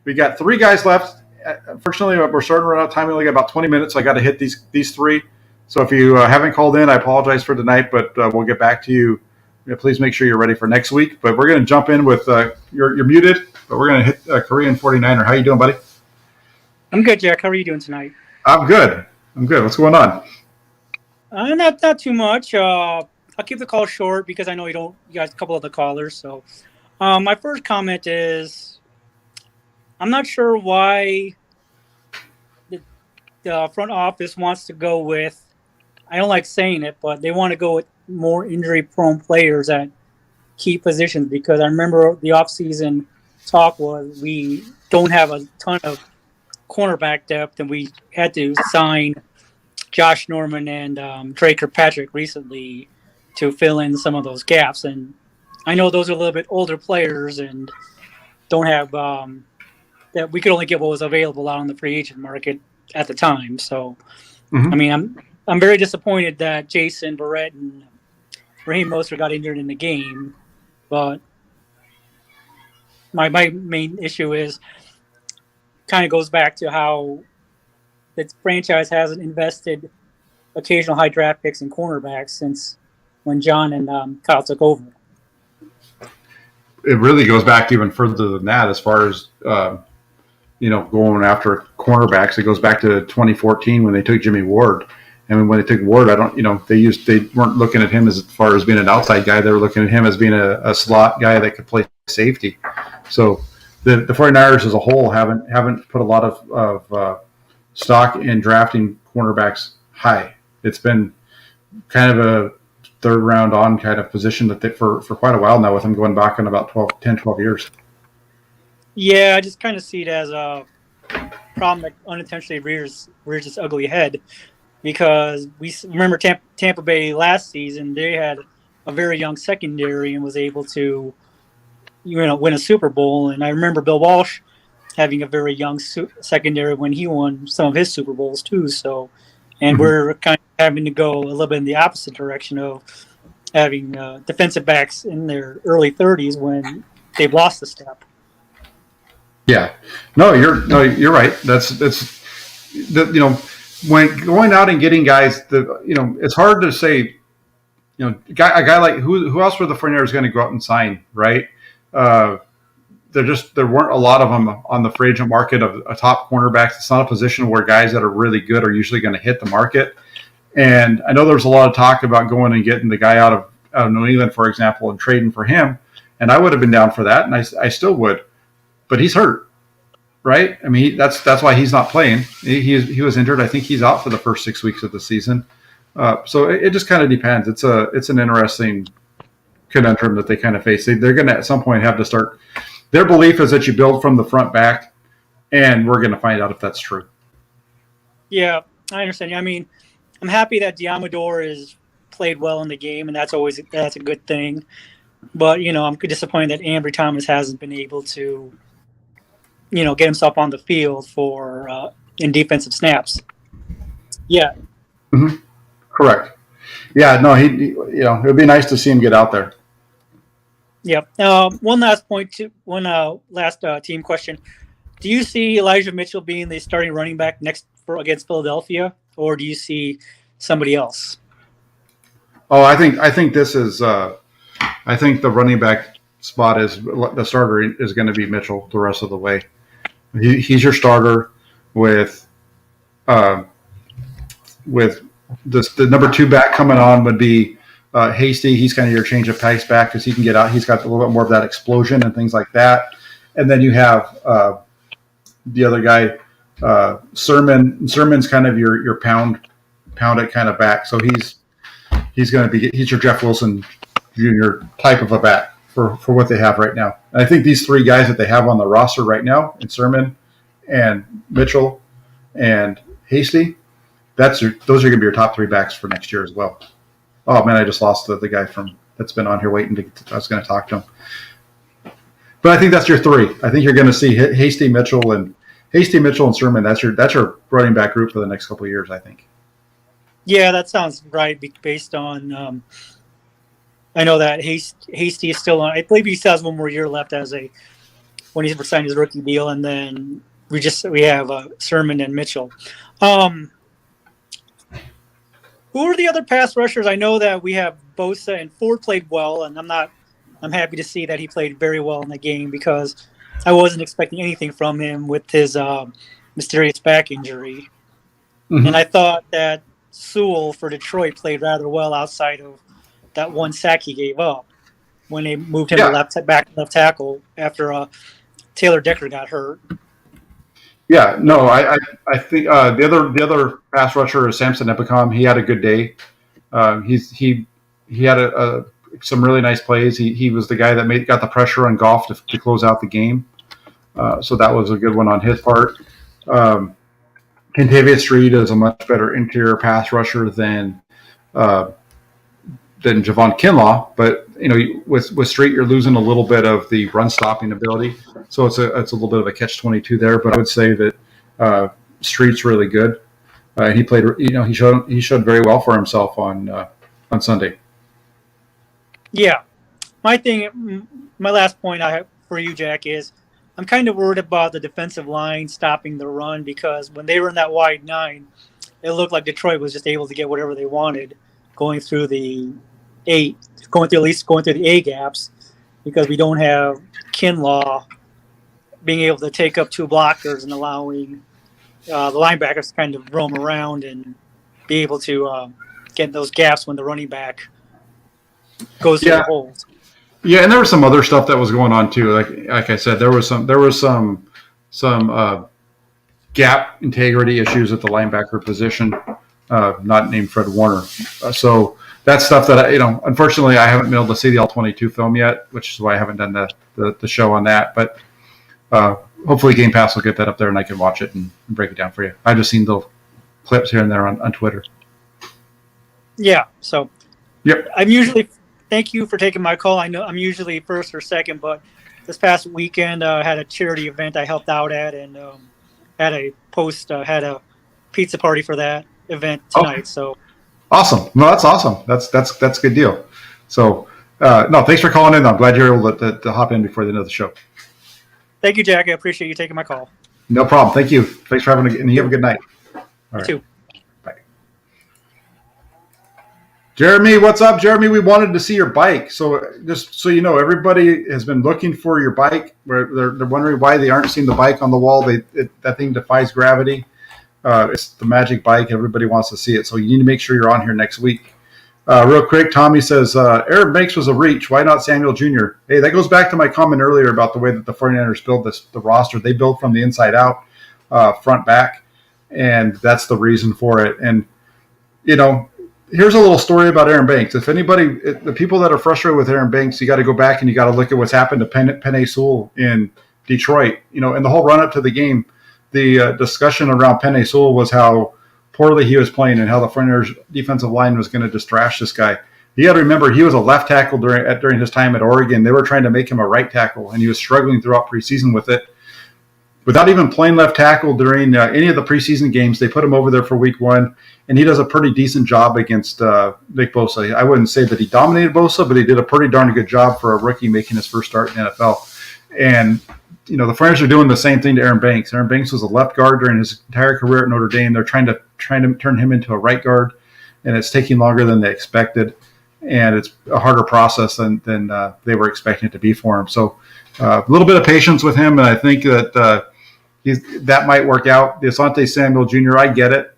Speaker 1: we got 3 guys left. Unfortunately, we're starting to run out of time. We only got about 20 minutes. So I got to hit these 3. So if you haven't called in, I apologize for tonight, but we'll get back to you. Please make sure you're ready for next week. But we're going to jump in with you're muted, but we're going to hit Korean 49er. How you doing, buddy?
Speaker 7: I'm good, Jack. How are you doing tonight?
Speaker 1: I'm good. What's going on?
Speaker 7: Not too much. I'll keep the call short because I know you got a couple of the callers. So my first comment is I'm not sure why the front office wants to go with, I don't like saying it, but they want to go with more injury-prone players at key positions, because I remember the offseason talk was we don't have a ton of cornerback depth, and we had to sign Josh Norman and Trey Kirkpatrick recently to fill in some of those gaps. And I know those are a little bit older players and don't have that we could only get what was available out on the free agent market at the time. So, I mean, I'm very disappointed that Jason Verrett and Raheem Mostert got injured in the game, but my main issue is kind of goes back to how the franchise hasn't invested occasional high draft picks and cornerbacks since when John and Kyle took over.
Speaker 1: It really goes back even further than that, as far as going after cornerbacks. It goes back to 2014 when they took Jimmy Ward. And when they took Ward, they weren't looking at him as far as being an outside guy. They were looking at him as being a slot guy that could play safety. So the 49ers as a whole haven't put a lot of stock in drafting cornerbacks high. It's been kind of a third round on kind of position that for quite a while now, with them going back in about 12 years.
Speaker 7: Yeah, I just kind of see it as a problem that unintentionally rears its ugly head, because we remember Tampa Bay last season. They had a very young secondary and was able to win a Super Bowl. And I remember Bill Walsh having a very young secondary when he won some of his Super Bowls too. So, and we're kind of having to go a little bit in the opposite direction of having defensive backs in their early 30s when they've lost a step.
Speaker 1: Yeah, no, you're right. When going out and getting guys, it's hard to say. A guy like who else were the 49ers going to go out and sign, right? There weren't a lot of them on the free agent market of a top cornerbacks. It's not a position where guys that are really good are usually going to hit the market. And I know there was a lot of talk about going and getting the guy out of New England, for example, and trading for him. And I would have been down for that, and I still would. But he's hurt, right? I mean, that's why he's not playing. He was injured. I think he's out for the first 6 weeks of the season. So it just kind of depends. It's an interesting conundrum that they kind of face. They're going to at some point have to start. Their belief is that you build from the front back, and we're going to find out if that's true.
Speaker 7: Yeah, I understand. I mean, I'm happy that Diamador is played well in the game, and that's a good thing. But I'm disappointed that Ambry Thomas hasn't been able to, get himself on the field for in defensive snaps. Yeah.
Speaker 1: Mm-hmm. Correct. Yeah. No. It would be nice to see him get out there.
Speaker 7: Yep. One last point. Last team question. Do you see Elijah Mitchell being the starting running back against Philadelphia, or do you see somebody else?
Speaker 1: Oh, I think this is. I think the running back spot is the starter is going to be Mitchell the rest of the way. He's your starter with the number 2 back coming on would be Hasty. He's kind of your change of pace back because he can get out. He's got a little bit more of that explosion and things like that. And then you have the other guy, Sermon. Sermon's kind of your pound it kind of back. So he's your Jeff Wilson Jr. type of a back for what they have right now. And I think these 3 guys that they have on the roster right now, in Sermon and Mitchell and Hasty, those are going to be your top 3 backs for next year as well. Oh man, I just lost the guy that's been on here waiting I was going to talk to him. But I think that's your 3. I think you're going to see Hasty, Mitchell, and Sermon. That's your running back group for the next couple of years, I think.
Speaker 7: Yeah, that sounds right. Based on, I know that Hasty is still on. I believe he still has one more year left when he's signed his rookie deal, and then we have Sermon and Mitchell. Who are the other pass rushers? I know that we have Bosa, and Ford played well, and I'm happy to see that he played very well in the game, because I wasn't expecting anything from him with his mysterious back injury. Mm-hmm. And I thought that Sewell for Detroit played rather well outside of that one sack he gave up when they moved him to left tackle after Taylor Decker got hurt.
Speaker 1: Yeah, no, I think the other pass rusher is Samson Ebicom. He had a good day. He had some really nice plays. He was the guy that got the pressure on Goff to close out the game. So that was a good one on his part. Kentavious Street is a much better interior pass rusher than Javon Kinlaw, but with Street you're losing a little bit of the run stopping ability, so it's a little bit of a catch-22 there. But I would say that Street's really good. He played, he showed very well for himself on Sunday.
Speaker 7: Yeah, my last point I have for you, Jack, is I'm kind of worried about the defensive line stopping the run, because when they were in that wide 9, it looked like Detroit was just able to get whatever they wanted going through the A gaps, because we don't have Kinlaw being able to take up 2 blockers and allowing the linebackers to kind of roam around and be able to get those gaps when the running back goes through the holes.
Speaker 1: Yeah, and there was some other stuff that was going on too. Like I said, there was some gap integrity issues at the linebacker position, not named Fred Warner. So that's stuff that unfortunately, I haven't been able to see the all-22 film yet, which is why I haven't done the show on that. But hopefully, Game Pass will get that up there, and I can watch it and break it down for you. I've just seen little clips here and there on Twitter.
Speaker 7: Yeah. So.
Speaker 1: Yep.
Speaker 7: Thank you for taking my call. I know I'm usually first or second, but this past weekend I had a charity event I helped out at, and had a pizza party for that event tonight.
Speaker 1: Okay.
Speaker 7: So
Speaker 1: awesome. No, that's awesome. That's a good deal. So no, thanks for calling in. I'm glad you're able to hop in before the end of the show.
Speaker 7: Thank you, Jack. I appreciate you taking my call.
Speaker 1: No problem. Thank you. Thanks for having and you have a good night. All right.
Speaker 7: You too.
Speaker 1: Bye. Jeremy, what's up, Jeremy? We wanted to see your bike. So just so you know, everybody has been looking for your bike. They're wondering why they aren't seeing the bike on the wall. That thing defies gravity. It's the magic bike. Everybody wants to see it. So you need to make sure you're on here next week. Real quick, Tommy says, Aaron Banks was a reach. Why not Samuel Jr.? Hey, that goes back to my comment earlier about the way that the 49ers build the roster. They build from the inside out, front back, and that's the reason for it. And, here's a little story about Aaron Banks. If anybody, the people that are frustrated with Aaron Banks, you got to go back and you got to look at what's happened to Penei Sewell in Detroit. In the whole run up to the game, the discussion around Penei Sewell was how poorly he was playing and how the 49ers defensive line was going to just trash this guy. You got to remember, he was a left tackle during his time at Oregon. They were trying to make him a right tackle, and he was struggling throughout preseason with it. Without even playing left tackle during any of the preseason games, they put him over there for week one, and he does a pretty decent job against Nick Bosa. I wouldn't say that he dominated Bosa, but he did a pretty darn good job for a rookie making his first start in the NFL. And, the 49ers are doing the same thing to Aaron Banks. Aaron Banks was a left guard during his entire career at Notre Dame. They're trying to turn him into a right guard, and it's taking longer than they expected. And it's a harder process than they were expecting it to be for him. So a little bit of patience with him, and I think that that might work out. The Asante Samuel Jr., I get it,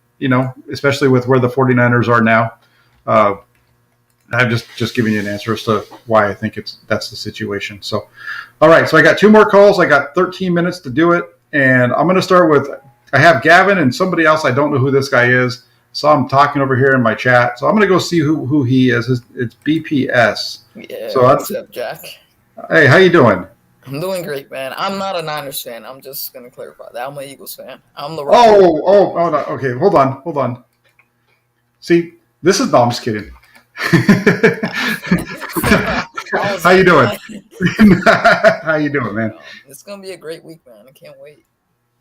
Speaker 1: especially with where the 49ers are now. I'm just giving you an answer as to why I think that's the situation. So, all right. So I got 2 more calls. I got 13 minutes to do it. And I'm going to start with, I have Gavin and somebody else. I don't know who this guy is. So I'm talking over here in my chat. So I'm going to go see who he is. It's BPS.
Speaker 8: Yeah,
Speaker 1: so
Speaker 8: what's up, Jack?
Speaker 1: Hey, how you doing?
Speaker 8: I'm doing great, man. I'm not a Niners fan. I'm just going to clarify that. I'm an Eagles fan. I'm the
Speaker 1: Oh, no. Okay, hold on. See, no, I'm just kidding. How you doing? How you doing, man?
Speaker 8: It's gonna be a great week, man. I can't wait.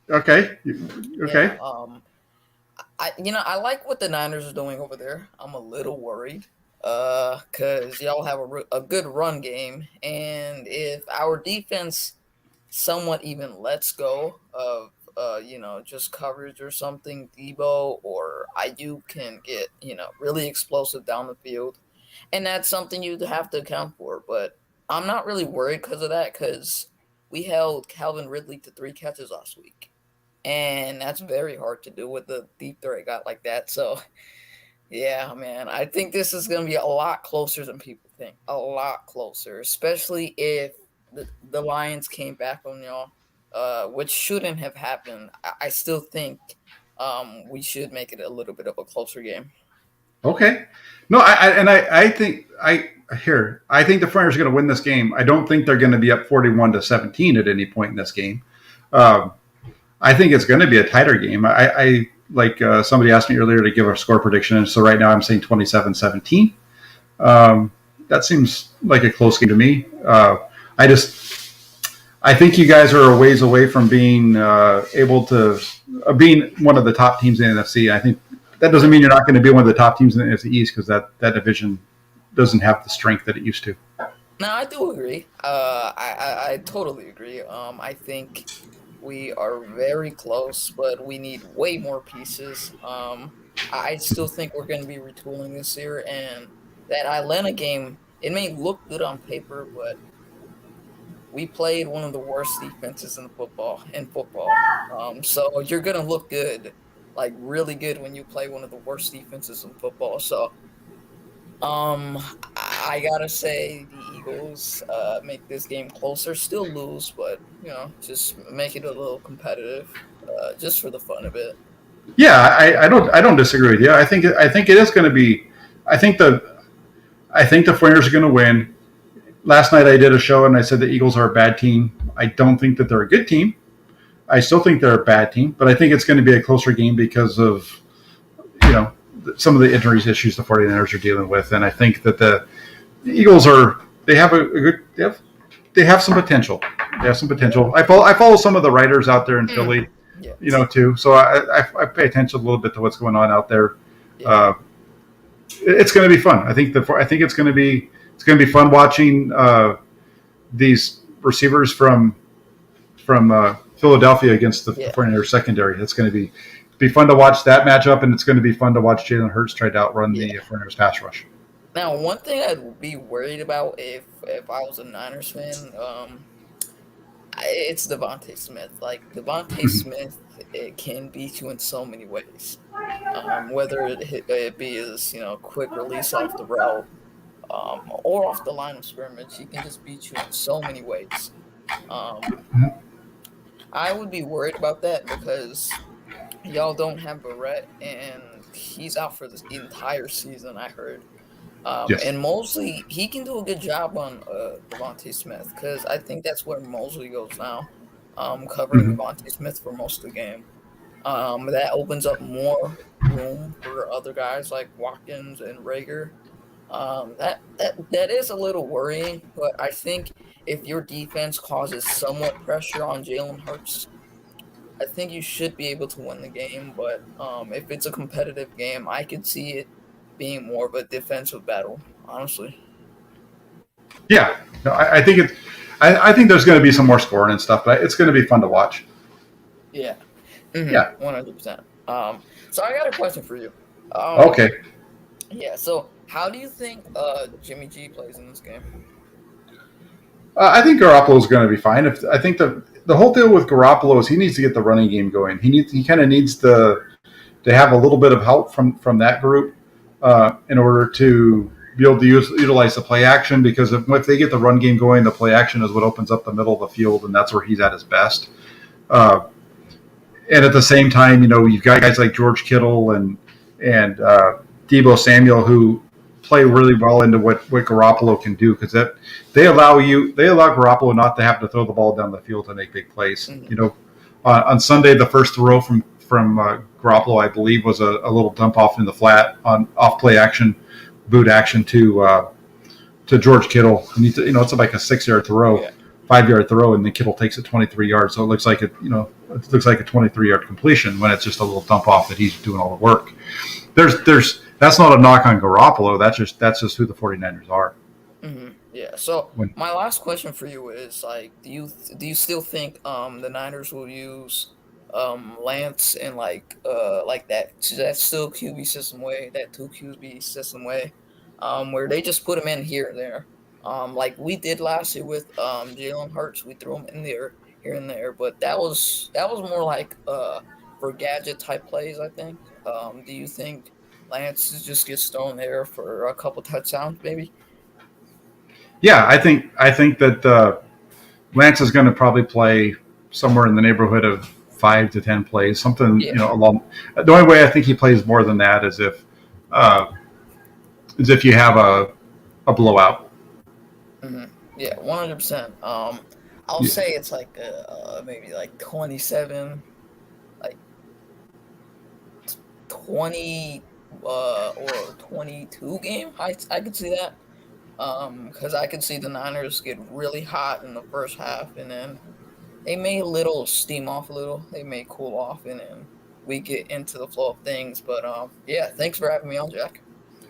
Speaker 1: Okay.
Speaker 8: Yeah, I like what the Niners are doing over there. I'm a little worried, because y'all have a good run game, and if our defense somewhat even lets go of just coverage or something, Debo or Ayuk can get, really explosive down the field. And that's something you'd have to account for. But I'm not really worried because of that, because we held Calvin Ridley to 3 catches last week. And that's very hard to do with the deep threat guy like that. So, yeah, man, I think this is going to be a lot closer than people think. A lot closer, especially if the Lions came back on y'all. Which shouldn't have happened. I still think we should make it a little bit of a closer game.
Speaker 1: Okay. No, I think the 49ers are going to win this game. I don't think they're going to be up 41-17 at any point in this game. I think it's going to be a tighter game. I like somebody asked me earlier to give a score prediction, and so right now I'm saying 27-17. That seems like a close game to me. I think you guys are a ways away from being able to being one of the top teams in the NFC. I think that doesn't mean you're not going to be one of the top teams in the NFC East, because that division doesn't have the strength that it used to.
Speaker 8: No, I do agree. I totally agree. I think we are very close, but we need way more pieces. I still think we're going to be retooling this year, and that Atlanta game, it may look good on paper, but we played one of the worst defenses in football. So you're going to look good, like really good, when you play one of the worst defenses in football. So I got to say the Eagles make this game closer, still lose, but just make it a little competitive, just for the fun of it.
Speaker 1: Yeah, I don't disagree with you. I think it is going to be. I think the 49ers are going to win. Last night I did a show and I said the Eagles are a bad team. I don't think that they're a good team. I still think they're a bad team, but I think it's going to be a closer game because of some of the injuries issues the 49ers are dealing with, and I think that the Eagles they have some potential. They have some potential. I follow some of the writers out there in Philly, too. So I pay attention a little bit to what's going on out there.
Speaker 8: Yeah.
Speaker 1: It's going to be fun. I think it's going to be fun watching these receivers from Philadelphia against the 49ers secondary. It's going to be fun to watch that matchup, and it's going to be fun to watch Jalen Hurts try to outrun the 49ers pass rush.
Speaker 8: Now, one thing I'd be worried about if I was a Niners fan, it's Devontae Smith. Like, Devontae Smith, it can beat you in so many ways. Whether it be his quick release off the route, or off the line of scrimmage, he can just beat you in so many ways. I would be worried about that because y'all don't have Barrett, and he's out for the entire season, I heard.
Speaker 1: Yes.
Speaker 8: And Mosley, he can do a good job on Devontae Smith because I think that's where Mosley goes now, covering Devontae Smith for most of the game. That opens up more room for other guys like Watkins and Rager. That is a little worrying, but I think if your defense causes somewhat pressure on Jalen Hurts, I think you should be able to win the game. But if it's a competitive game, I could see it being more of a defensive battle, honestly.
Speaker 1: Yeah, no, I think I think there's going to be some more scoring and stuff, but it's going to be fun to watch.
Speaker 8: Yeah.
Speaker 1: Yeah.
Speaker 8: 100%. So I got a question for you.
Speaker 1: Okay.
Speaker 8: Yeah. So how do you think Jimmy G plays in this game?
Speaker 1: I think Garoppolo is going to be fine. I think the whole deal with Garoppolo is he needs to get the running game going. He kind of needs to have a little bit of help from that group in order to be able to utilize the play action, because if they get the run game going, the play action is what opens up the middle of the field, and that's where he's at his best. And at the same time, you've got guys like George Kittle and Deebo Samuel who play really well into what Garoppolo can do, because they allow Garoppolo not to have to throw the ball down the field to make big plays. On Sunday, the first throw from Garoppolo, I believe, was a little dump off in the flat on off play action, boot action to George Kittle. And it's like a 6-yard throw, 5-yard throw, and then Kittle takes it 23 yards. So it looks like a 23-yard completion when it's just a little dump off that he's doing all the work. That's not a knock on Garoppolo. That's just who the 49ers are.
Speaker 8: Mm-hmm. Yeah. So my last question for you is, like, do you still think the Niners will use Lance in like that still QB system way, that 2 QB system way, where they just put him in here and there, like we did last year with Jalen Hurts? We threw him in there here and there, but that was more like for gadget type plays, I think. Do you think Lance just gets thrown there for a couple touchdowns, maybe?
Speaker 1: Yeah, I think that Lance is going to probably play somewhere in the neighborhood of 5 to 10 plays, something along. The only way I think he plays more than that is if you have a blowout.
Speaker 8: Mm-hmm. Yeah, 100%. I'll say it's like maybe like 27, like 20 or 22 game. I could see that. Because I could see the Niners get really hot in the first half, and then they may steam off a little. They may cool off, and then we get into the flow of things. But yeah, thanks for having me on, Jack.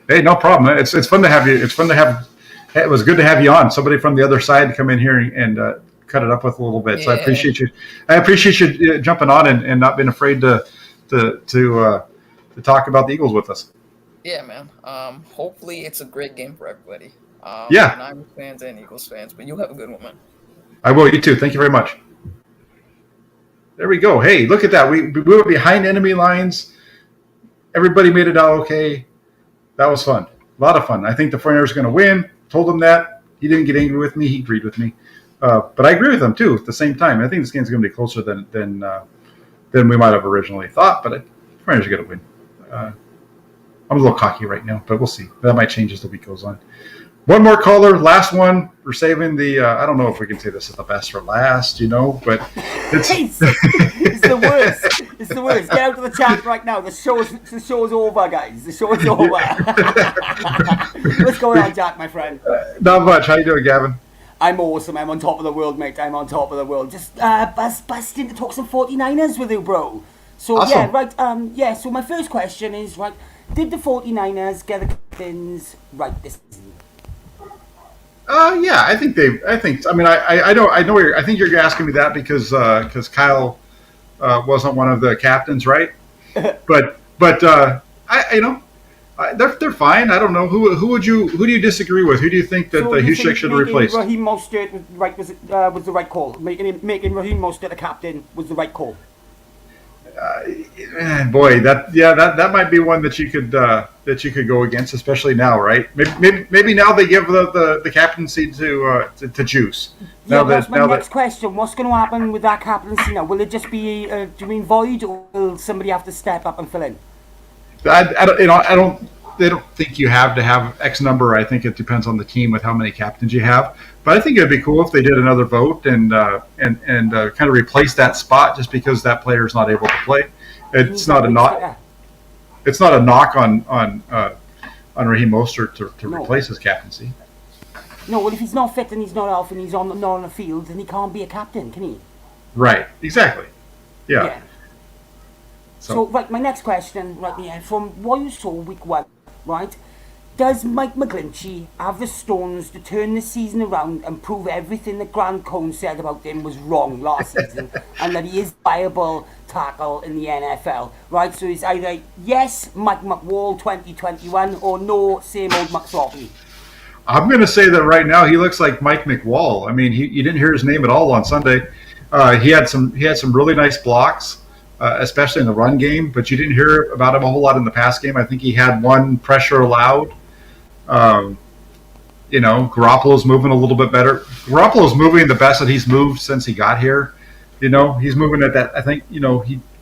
Speaker 1: Hey, no problem. It's fun to have you. It's fun to have. It was good to have you on. Somebody from the other side to come in here and cut it up with a little bit. So I appreciate you. I appreciate you jumping on and not being afraid to talk about the Eagles with us.
Speaker 8: Yeah, man. Hopefully it's a great game for everybody. Niners fans and Eagles fans. But you have a good one, man.
Speaker 1: I will. You too. Thank you very much. There we go. Hey, look at that. We were behind enemy lines. Everybody made it out okay. That was fun. A lot of fun. I think the 49ers are going to win. Told them that. He didn't get angry with me. He agreed with me. But I agree with him too. At the same time, I think this game's going to be closer than we might have originally thought. But Mariners are going to win. I'm a little cocky right now, but we'll see. That might change as the week goes on. One more caller, last one. We're saving the. I don't know if we can say this is the best for last, but
Speaker 9: it's the worst. It's the worst. Get out of the chat right now. The show's over, guys. The show's over. What's going on, Jack, my friend?
Speaker 1: Not much. How you doing, Gavin?
Speaker 9: I'm awesome. I'm on top of the world, mate. I'm on top of the world. Just busting to talk some 49ers with you, bro. So
Speaker 1: awesome.
Speaker 9: Yeah, right. So my first question is right. Did the 49ers get the captains right this season?
Speaker 1: Yeah, I think. I mean, I know. I think you're asking me that because Kyle wasn't one of the captains, right? but they're fine. I don't know who do you disagree with? Who do you think that Hushek should replace?
Speaker 9: Raheem Mostert was the right call. Making Raheem Mostert the captain was the right call.
Speaker 1: Boy, that might be one that you could go against, especially now, right? Maybe now they give the captaincy to Juice.
Speaker 9: That's my next question. What's going to happen with that captaincy now? Will it just be void, or will somebody have to step up and fill in? They don't think you have to have X number. I think it depends on the team with how many captains you have. But I think it'd be cool if they did another vote and kind of replace that spot just because that player is not able to play. It's not a knock. It's not a knock on Raheem Mostert to replace his captaincy. No, well, if he's not fit and he's not healthy and he's not on the field, then he can't be a captain, can he?
Speaker 1: Right. Exactly. Yeah.
Speaker 9: So right, my next question, right here, from what you saw week 1, right? Does Mike McGlinchey have the stones to turn the season around and prove everything that Grant Cohn said about him was wrong last season and that he is viable tackle in the NFL, right? So it's either yes, Mike McWall 2021 or no, same old McSloppy.
Speaker 1: I'm going to say that right now he looks like Mike McWall. I mean, you didn't hear his name at all on Sunday. He had some really nice blocks. Especially in the run game, but you didn't hear about him a whole lot in the pass game. I think he had one pressure allowed. Garoppolo's moving a little bit better. Garoppolo's moving the best that he's moved since he got here. He's moving at that. I think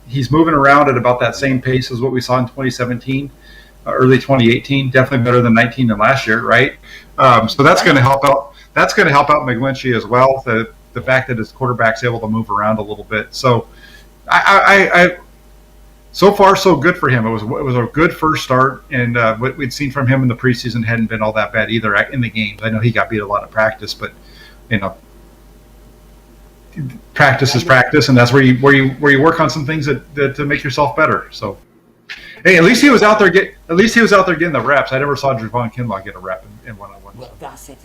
Speaker 1: he's moving around at about that same pace as what we saw in 2017, early 2018. Definitely better than 19 than last year, right? So that's going to help out. That's going to help out McGlinchey as well. The fact that his quarterback's able to move around a little bit. So. I so far so good for him. It was a good first start, and what we'd seen from him in the preseason hadn't been all that bad either in the games. I know he got beat a lot of practice, but practice is practice, and that's where you work on some things that to make yourself better. So, hey, at least he was out there getting the reps. I never saw Javon Kinlaw get a rep in one-on-one.
Speaker 9: Well, that's it,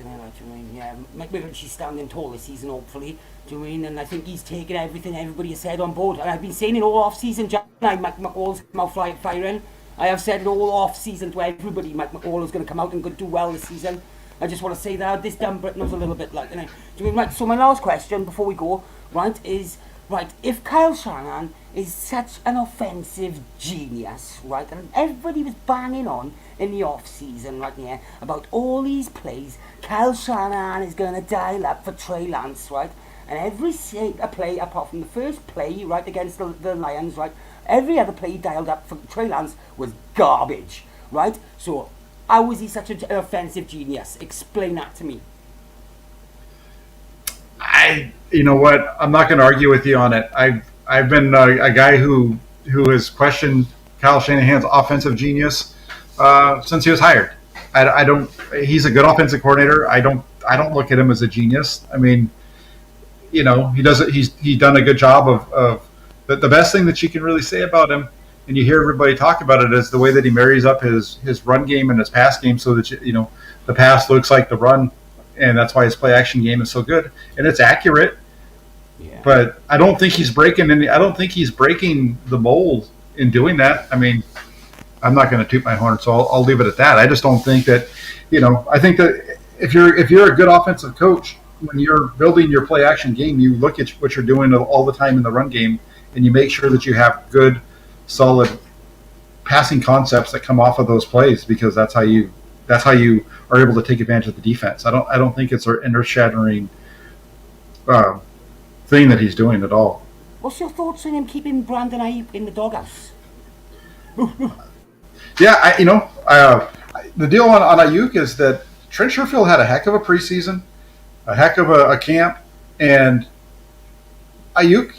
Speaker 9: yeah. Mike McGlinchey's standing tall this season, hopefully. Do you mean? And I think he's taken everything everybody has said on board. And I've been saying it all off-season. Mike McWall's mouth firing. I have said it all off-season to everybody. Mike McWall is going to come out and do well this season. I just want to say that this Dan Britton was a little bit like. Do you mean, right? So my last question before we go, right, is right. If Kyle Shanahan is such an offensive genius, right, and everybody was banging on in the off-season, right, about all these plays, Kyle Shanahan is going to dial up for Trey Lance, right? And every play, apart from the first play, right, against the Lions, right, every other play he dialed up for Trey Lance was garbage, right? So, how is he such an offensive genius? Explain that to me.
Speaker 1: You know what? I'm not going to argue with you on it. I've been a guy who has questioned Kyle Shanahan's offensive genius since he was hired. I don't. He's a good offensive coordinator. I don't look at him as a genius. I mean. He does it. He's done a good job of the best thing that you can really say about him, and you hear everybody talk about it, is the way that he marries up his run game and his pass game, so that the pass looks like the run, and that's why his play action game is so good and it's accurate. Yeah. But I don't think he's breaking the mold in doing that. I mean, I'm not going to toot my horn, so I'll leave it at that. I just don't think that. I think that if you're a good offensive coach, when you're building your play action game, you look at what you're doing all the time in the run game, and you make sure that you have good, solid passing concepts that come off of those plays, because that's how you that's how you are able to take advantage of the defense. I don't think it's an earth-shattering thing that he's doing at all.
Speaker 9: What's your thoughts on him keeping Brandon Ayuk in the doghouse?
Speaker 1: Yeah, the deal on Ayuk is that Trent Sherfield had a heck of a preseason, a heck of a camp, and Ayuk,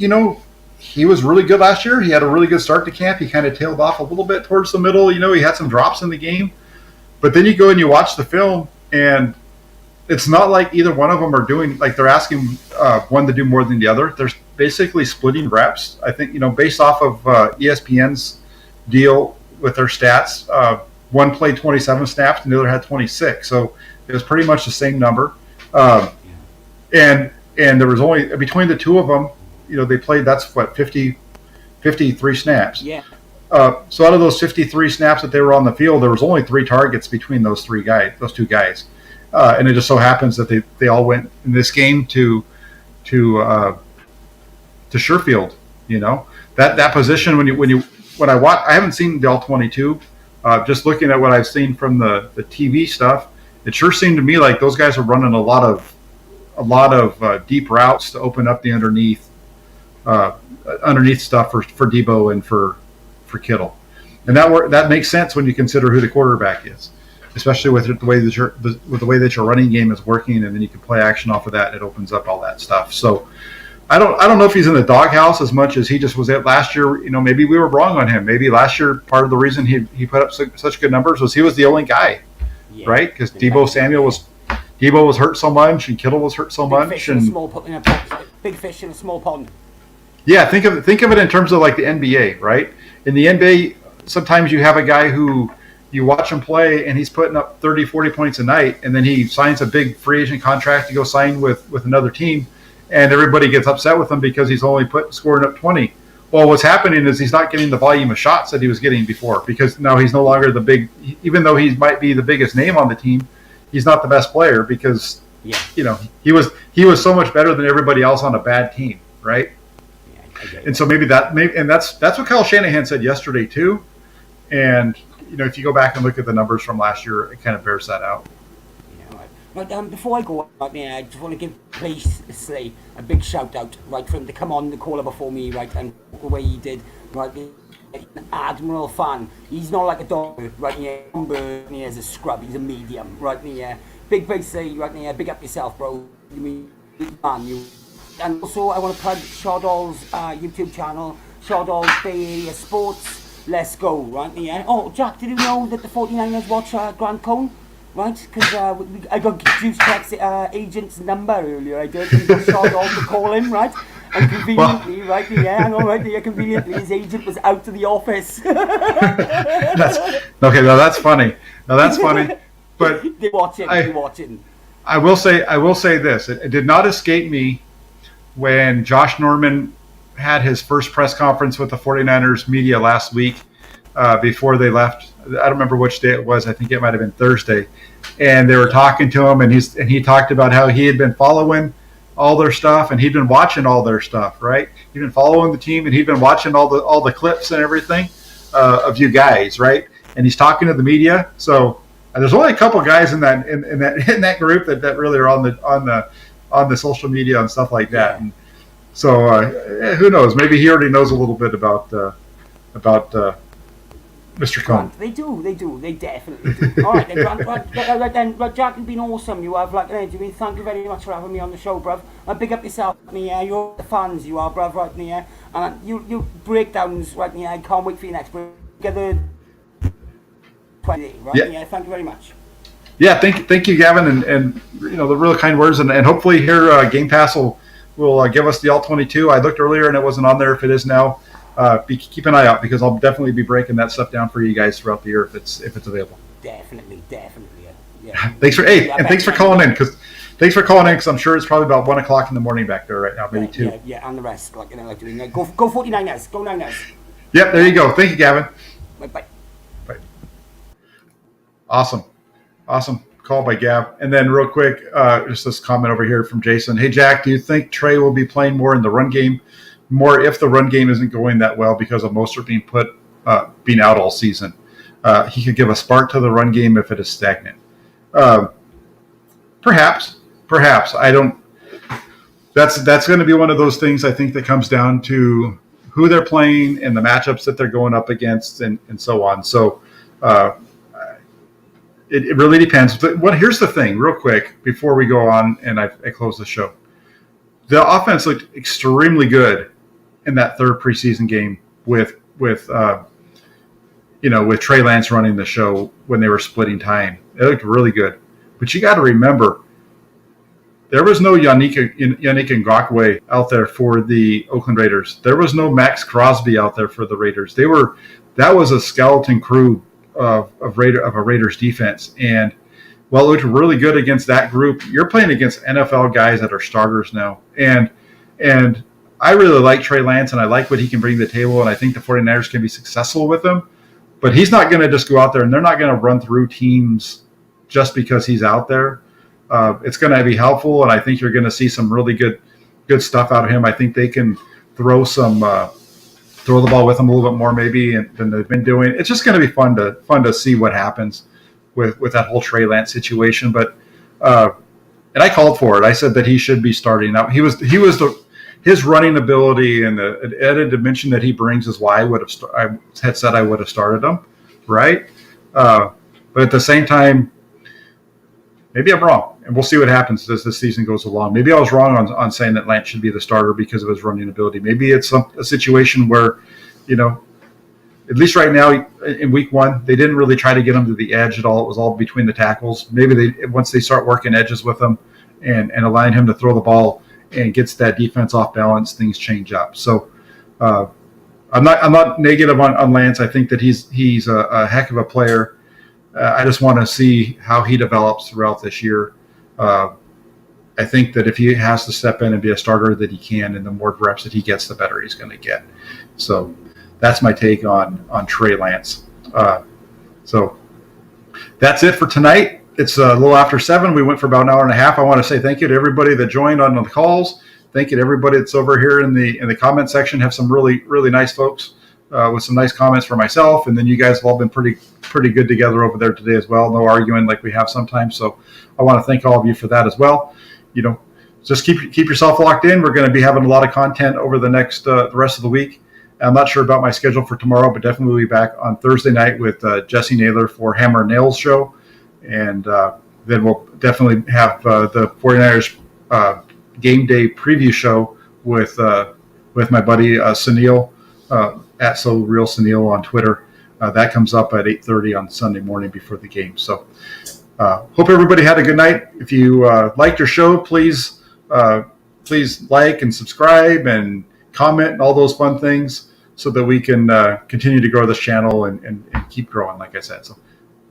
Speaker 1: he was really good last year. He had a really good start to camp. He kind of tailed off a little bit towards the middle. He had some drops in the game. But then you go and you watch the film, and it's not like either one of them are doing, like they're asking one to do more than the other. They're basically splitting reps. I think, based off of ESPN's deal with their stats, one played 27 snaps and the other had 26. So it was pretty much the same number. And there was only, between the two of them, they played, 53 snaps.
Speaker 9: Yeah.
Speaker 1: So out of those 53 snaps that they were on the field, there was only 3 targets between those two guys. And it just so happens that they all went in this game to Sherfield. That position when I watch, I haven't seen the all 22. Just looking at what I've seen from the TV stuff, it sure seemed to me like those guys are running a lot of deep routes to open up the underneath stuff for Debo and for Kittle, and that makes sense when you consider who the quarterback is, especially with the way that your running game is working, and then you can play action off of that. It opens up all that stuff. So I don't know if he's in the doghouse as much as he just was at last year. Maybe we were wrong on him. Maybe last year part of the reason he put up such good numbers was he was the only guy, right? Because Debo was hurt so much, and Kittle was hurt so much,
Speaker 9: big fish in a small pond.
Speaker 1: Yeah, think of it in terms of like the NBA, right? In the NBA, sometimes you have a guy who you watch him play and he's putting up 30, 40 points a night, and then he signs a big free agent contract to go sign with another team, and everybody gets upset with him because he's only scoring up 20. Well, what's happening is he's not getting the volume of shots that he was getting before, because now he's no longer even though he might be the biggest name on the team, he's not the best player because he was so much better than everybody else on a bad team, right? And so maybe that's what Kyle Shanahan said yesterday too. And if you go back and look at the numbers from last year, it kind of bears that out.
Speaker 9: Yeah, right. But before I go, I just want to give Slay a big shout out, right, for him to come on the caller before me, right, and the way he did, right. An Admiral fan. He's not like a dog, right? He has a scrub. He's a medium, right? Big Slay, right? Big up yourself, bro. You mean man, you. And also, I want to plug Shawdall's YouTube channel, Shawdall's Bay Area Sports. Let's go, right? Oh, Jack, did you know that the 49ers watch Grant Cohn? Right? Because I got Juice Crack's agent's number earlier. I did. And got Shawdall to call him, right? And conveniently, conveniently, his agent was out of the office.
Speaker 1: That's funny. But
Speaker 9: they're watching.
Speaker 1: I will say this. It did not escape me when Josh Norman had his first press conference with the 49ers media last week before they left. I don't remember which day it was. I think it might have been Thursday. And they were talking to him, and he talked about how he had been following all their stuff, and he'd been watching all their stuff, right? He'd been following the team, and he'd been watching all the clips and everything of you guys, right? And he's talking to the media. So there's only a couple guys in that group that really are on the social media and stuff like that. And so who knows? Maybe he already knows a little bit about Mr. Cohn.
Speaker 9: They do. They definitely do. All right, then, Grant, Jack, it's been awesome. You have thank you very much for having me on the show, bruv. And big up yourself, you're the fans, you are, bruv, right there. And you breakdowns, right there. I can't wait for your next break. Together 20, right? Yeah, thank you very much.
Speaker 1: Yeah, thank you, Gavin, and the real kind words, and hopefully here Game Pass will give us the all 22. I looked earlier and it wasn't on there. If it is now, keep an eye out, because I'll definitely be breaking that stuff down for you guys throughout the year if it's available.
Speaker 9: Definitely, yeah.
Speaker 1: Thanks for calling in, because I'm sure it's probably about 1 o'clock in the morning back there right now, maybe 2.
Speaker 9: Yeah, and the rest, go 49ers, go Niners.
Speaker 1: Yep, there you go. Thank you, Gavin.
Speaker 9: Bye.
Speaker 1: Awesome call by Gav. And then real quick, just this comment over here from Jason. Hey, Jack, do you think Trey will be playing more in the run game, more if the run game isn't going that well because of Mostert being out all season? He could give a spark to the run game if it is stagnant. Perhaps I don't. That's going to be one of those things I think that comes down to who they're playing and the matchups that they're going up against and so on. So it really depends. But here's the thing, real quick, before we go on and I close the show. The offense looked extremely good in that third preseason game with Trey Lance running the show when they were splitting time. It looked really good. But you got to remember, there was no Yannick Ngakoue out there for the Oakland Raiders. There was no Max Crosby out there for the Raiders. That was a skeleton crew of a Raiders defense. And while it looked really good against that group, you're playing against NFL guys that are starters now. And I really like Trey Lance, and I like what he can bring to the table, and I think the 49ers can be successful with him. But he's not going to just go out there, and they're not going to run through teams just because he's out there. It's going to be helpful, and I think you're going to see some really good stuff out of him. I think they can throw the ball with him a little bit more maybe than they've been doing. It's just going to be fun to see what happens with that whole Trey Lance situation. But and I called for it. I said that he should be starting. Now his running ability and the added dimension that he brings is why I had said I would have started him, right? But at the same time, maybe I'm wrong, and we'll see what happens as the season goes along. Maybe I was wrong on saying that Lance should be the starter because of his running ability. Maybe it's a situation where, at least right now in week one, they didn't really try to get him to the edge at all. It was all between the tackles. Maybe once they start working edges with him and allowing him to throw the ball and gets that defense off balance, things change up. So I'm not negative on Lance. I think that he's a heck of a player. I just want to see how he develops throughout this year. I think that if he has to step in and be a starter, that he can, and the more reps that he gets, the better he's going to get. So that's my take on Trey Lance. So that's it for tonight. It's a little after 7. We went for about an hour and a half. I want to say thank you to everybody that joined on the calls. Thank you to everybody that's over here in the comment section. Have some really, really nice folks with some nice comments for myself. And then you guys have all been pretty good together over there today as well. No arguing like we have sometimes. So I want to thank all of you for that as well. Just keep yourself locked in. We're going to be having a lot of content over the next the rest of the week. I'm not sure about my schedule for tomorrow, but definitely we'll be back on Thursday night with Jesse Naylor for Hammer and Nails show. And then we'll definitely have the 49ers game day preview show with my buddy Sunil at So Real Sunil on Twitter. That comes up at 8:30 on Sunday morning before the game. So hope everybody had a good night. If you liked your show, please like and subscribe and comment and all those fun things so that we can continue to grow this channel and keep growing, like I said. So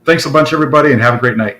Speaker 1: thanks a bunch, everybody, and have a great night.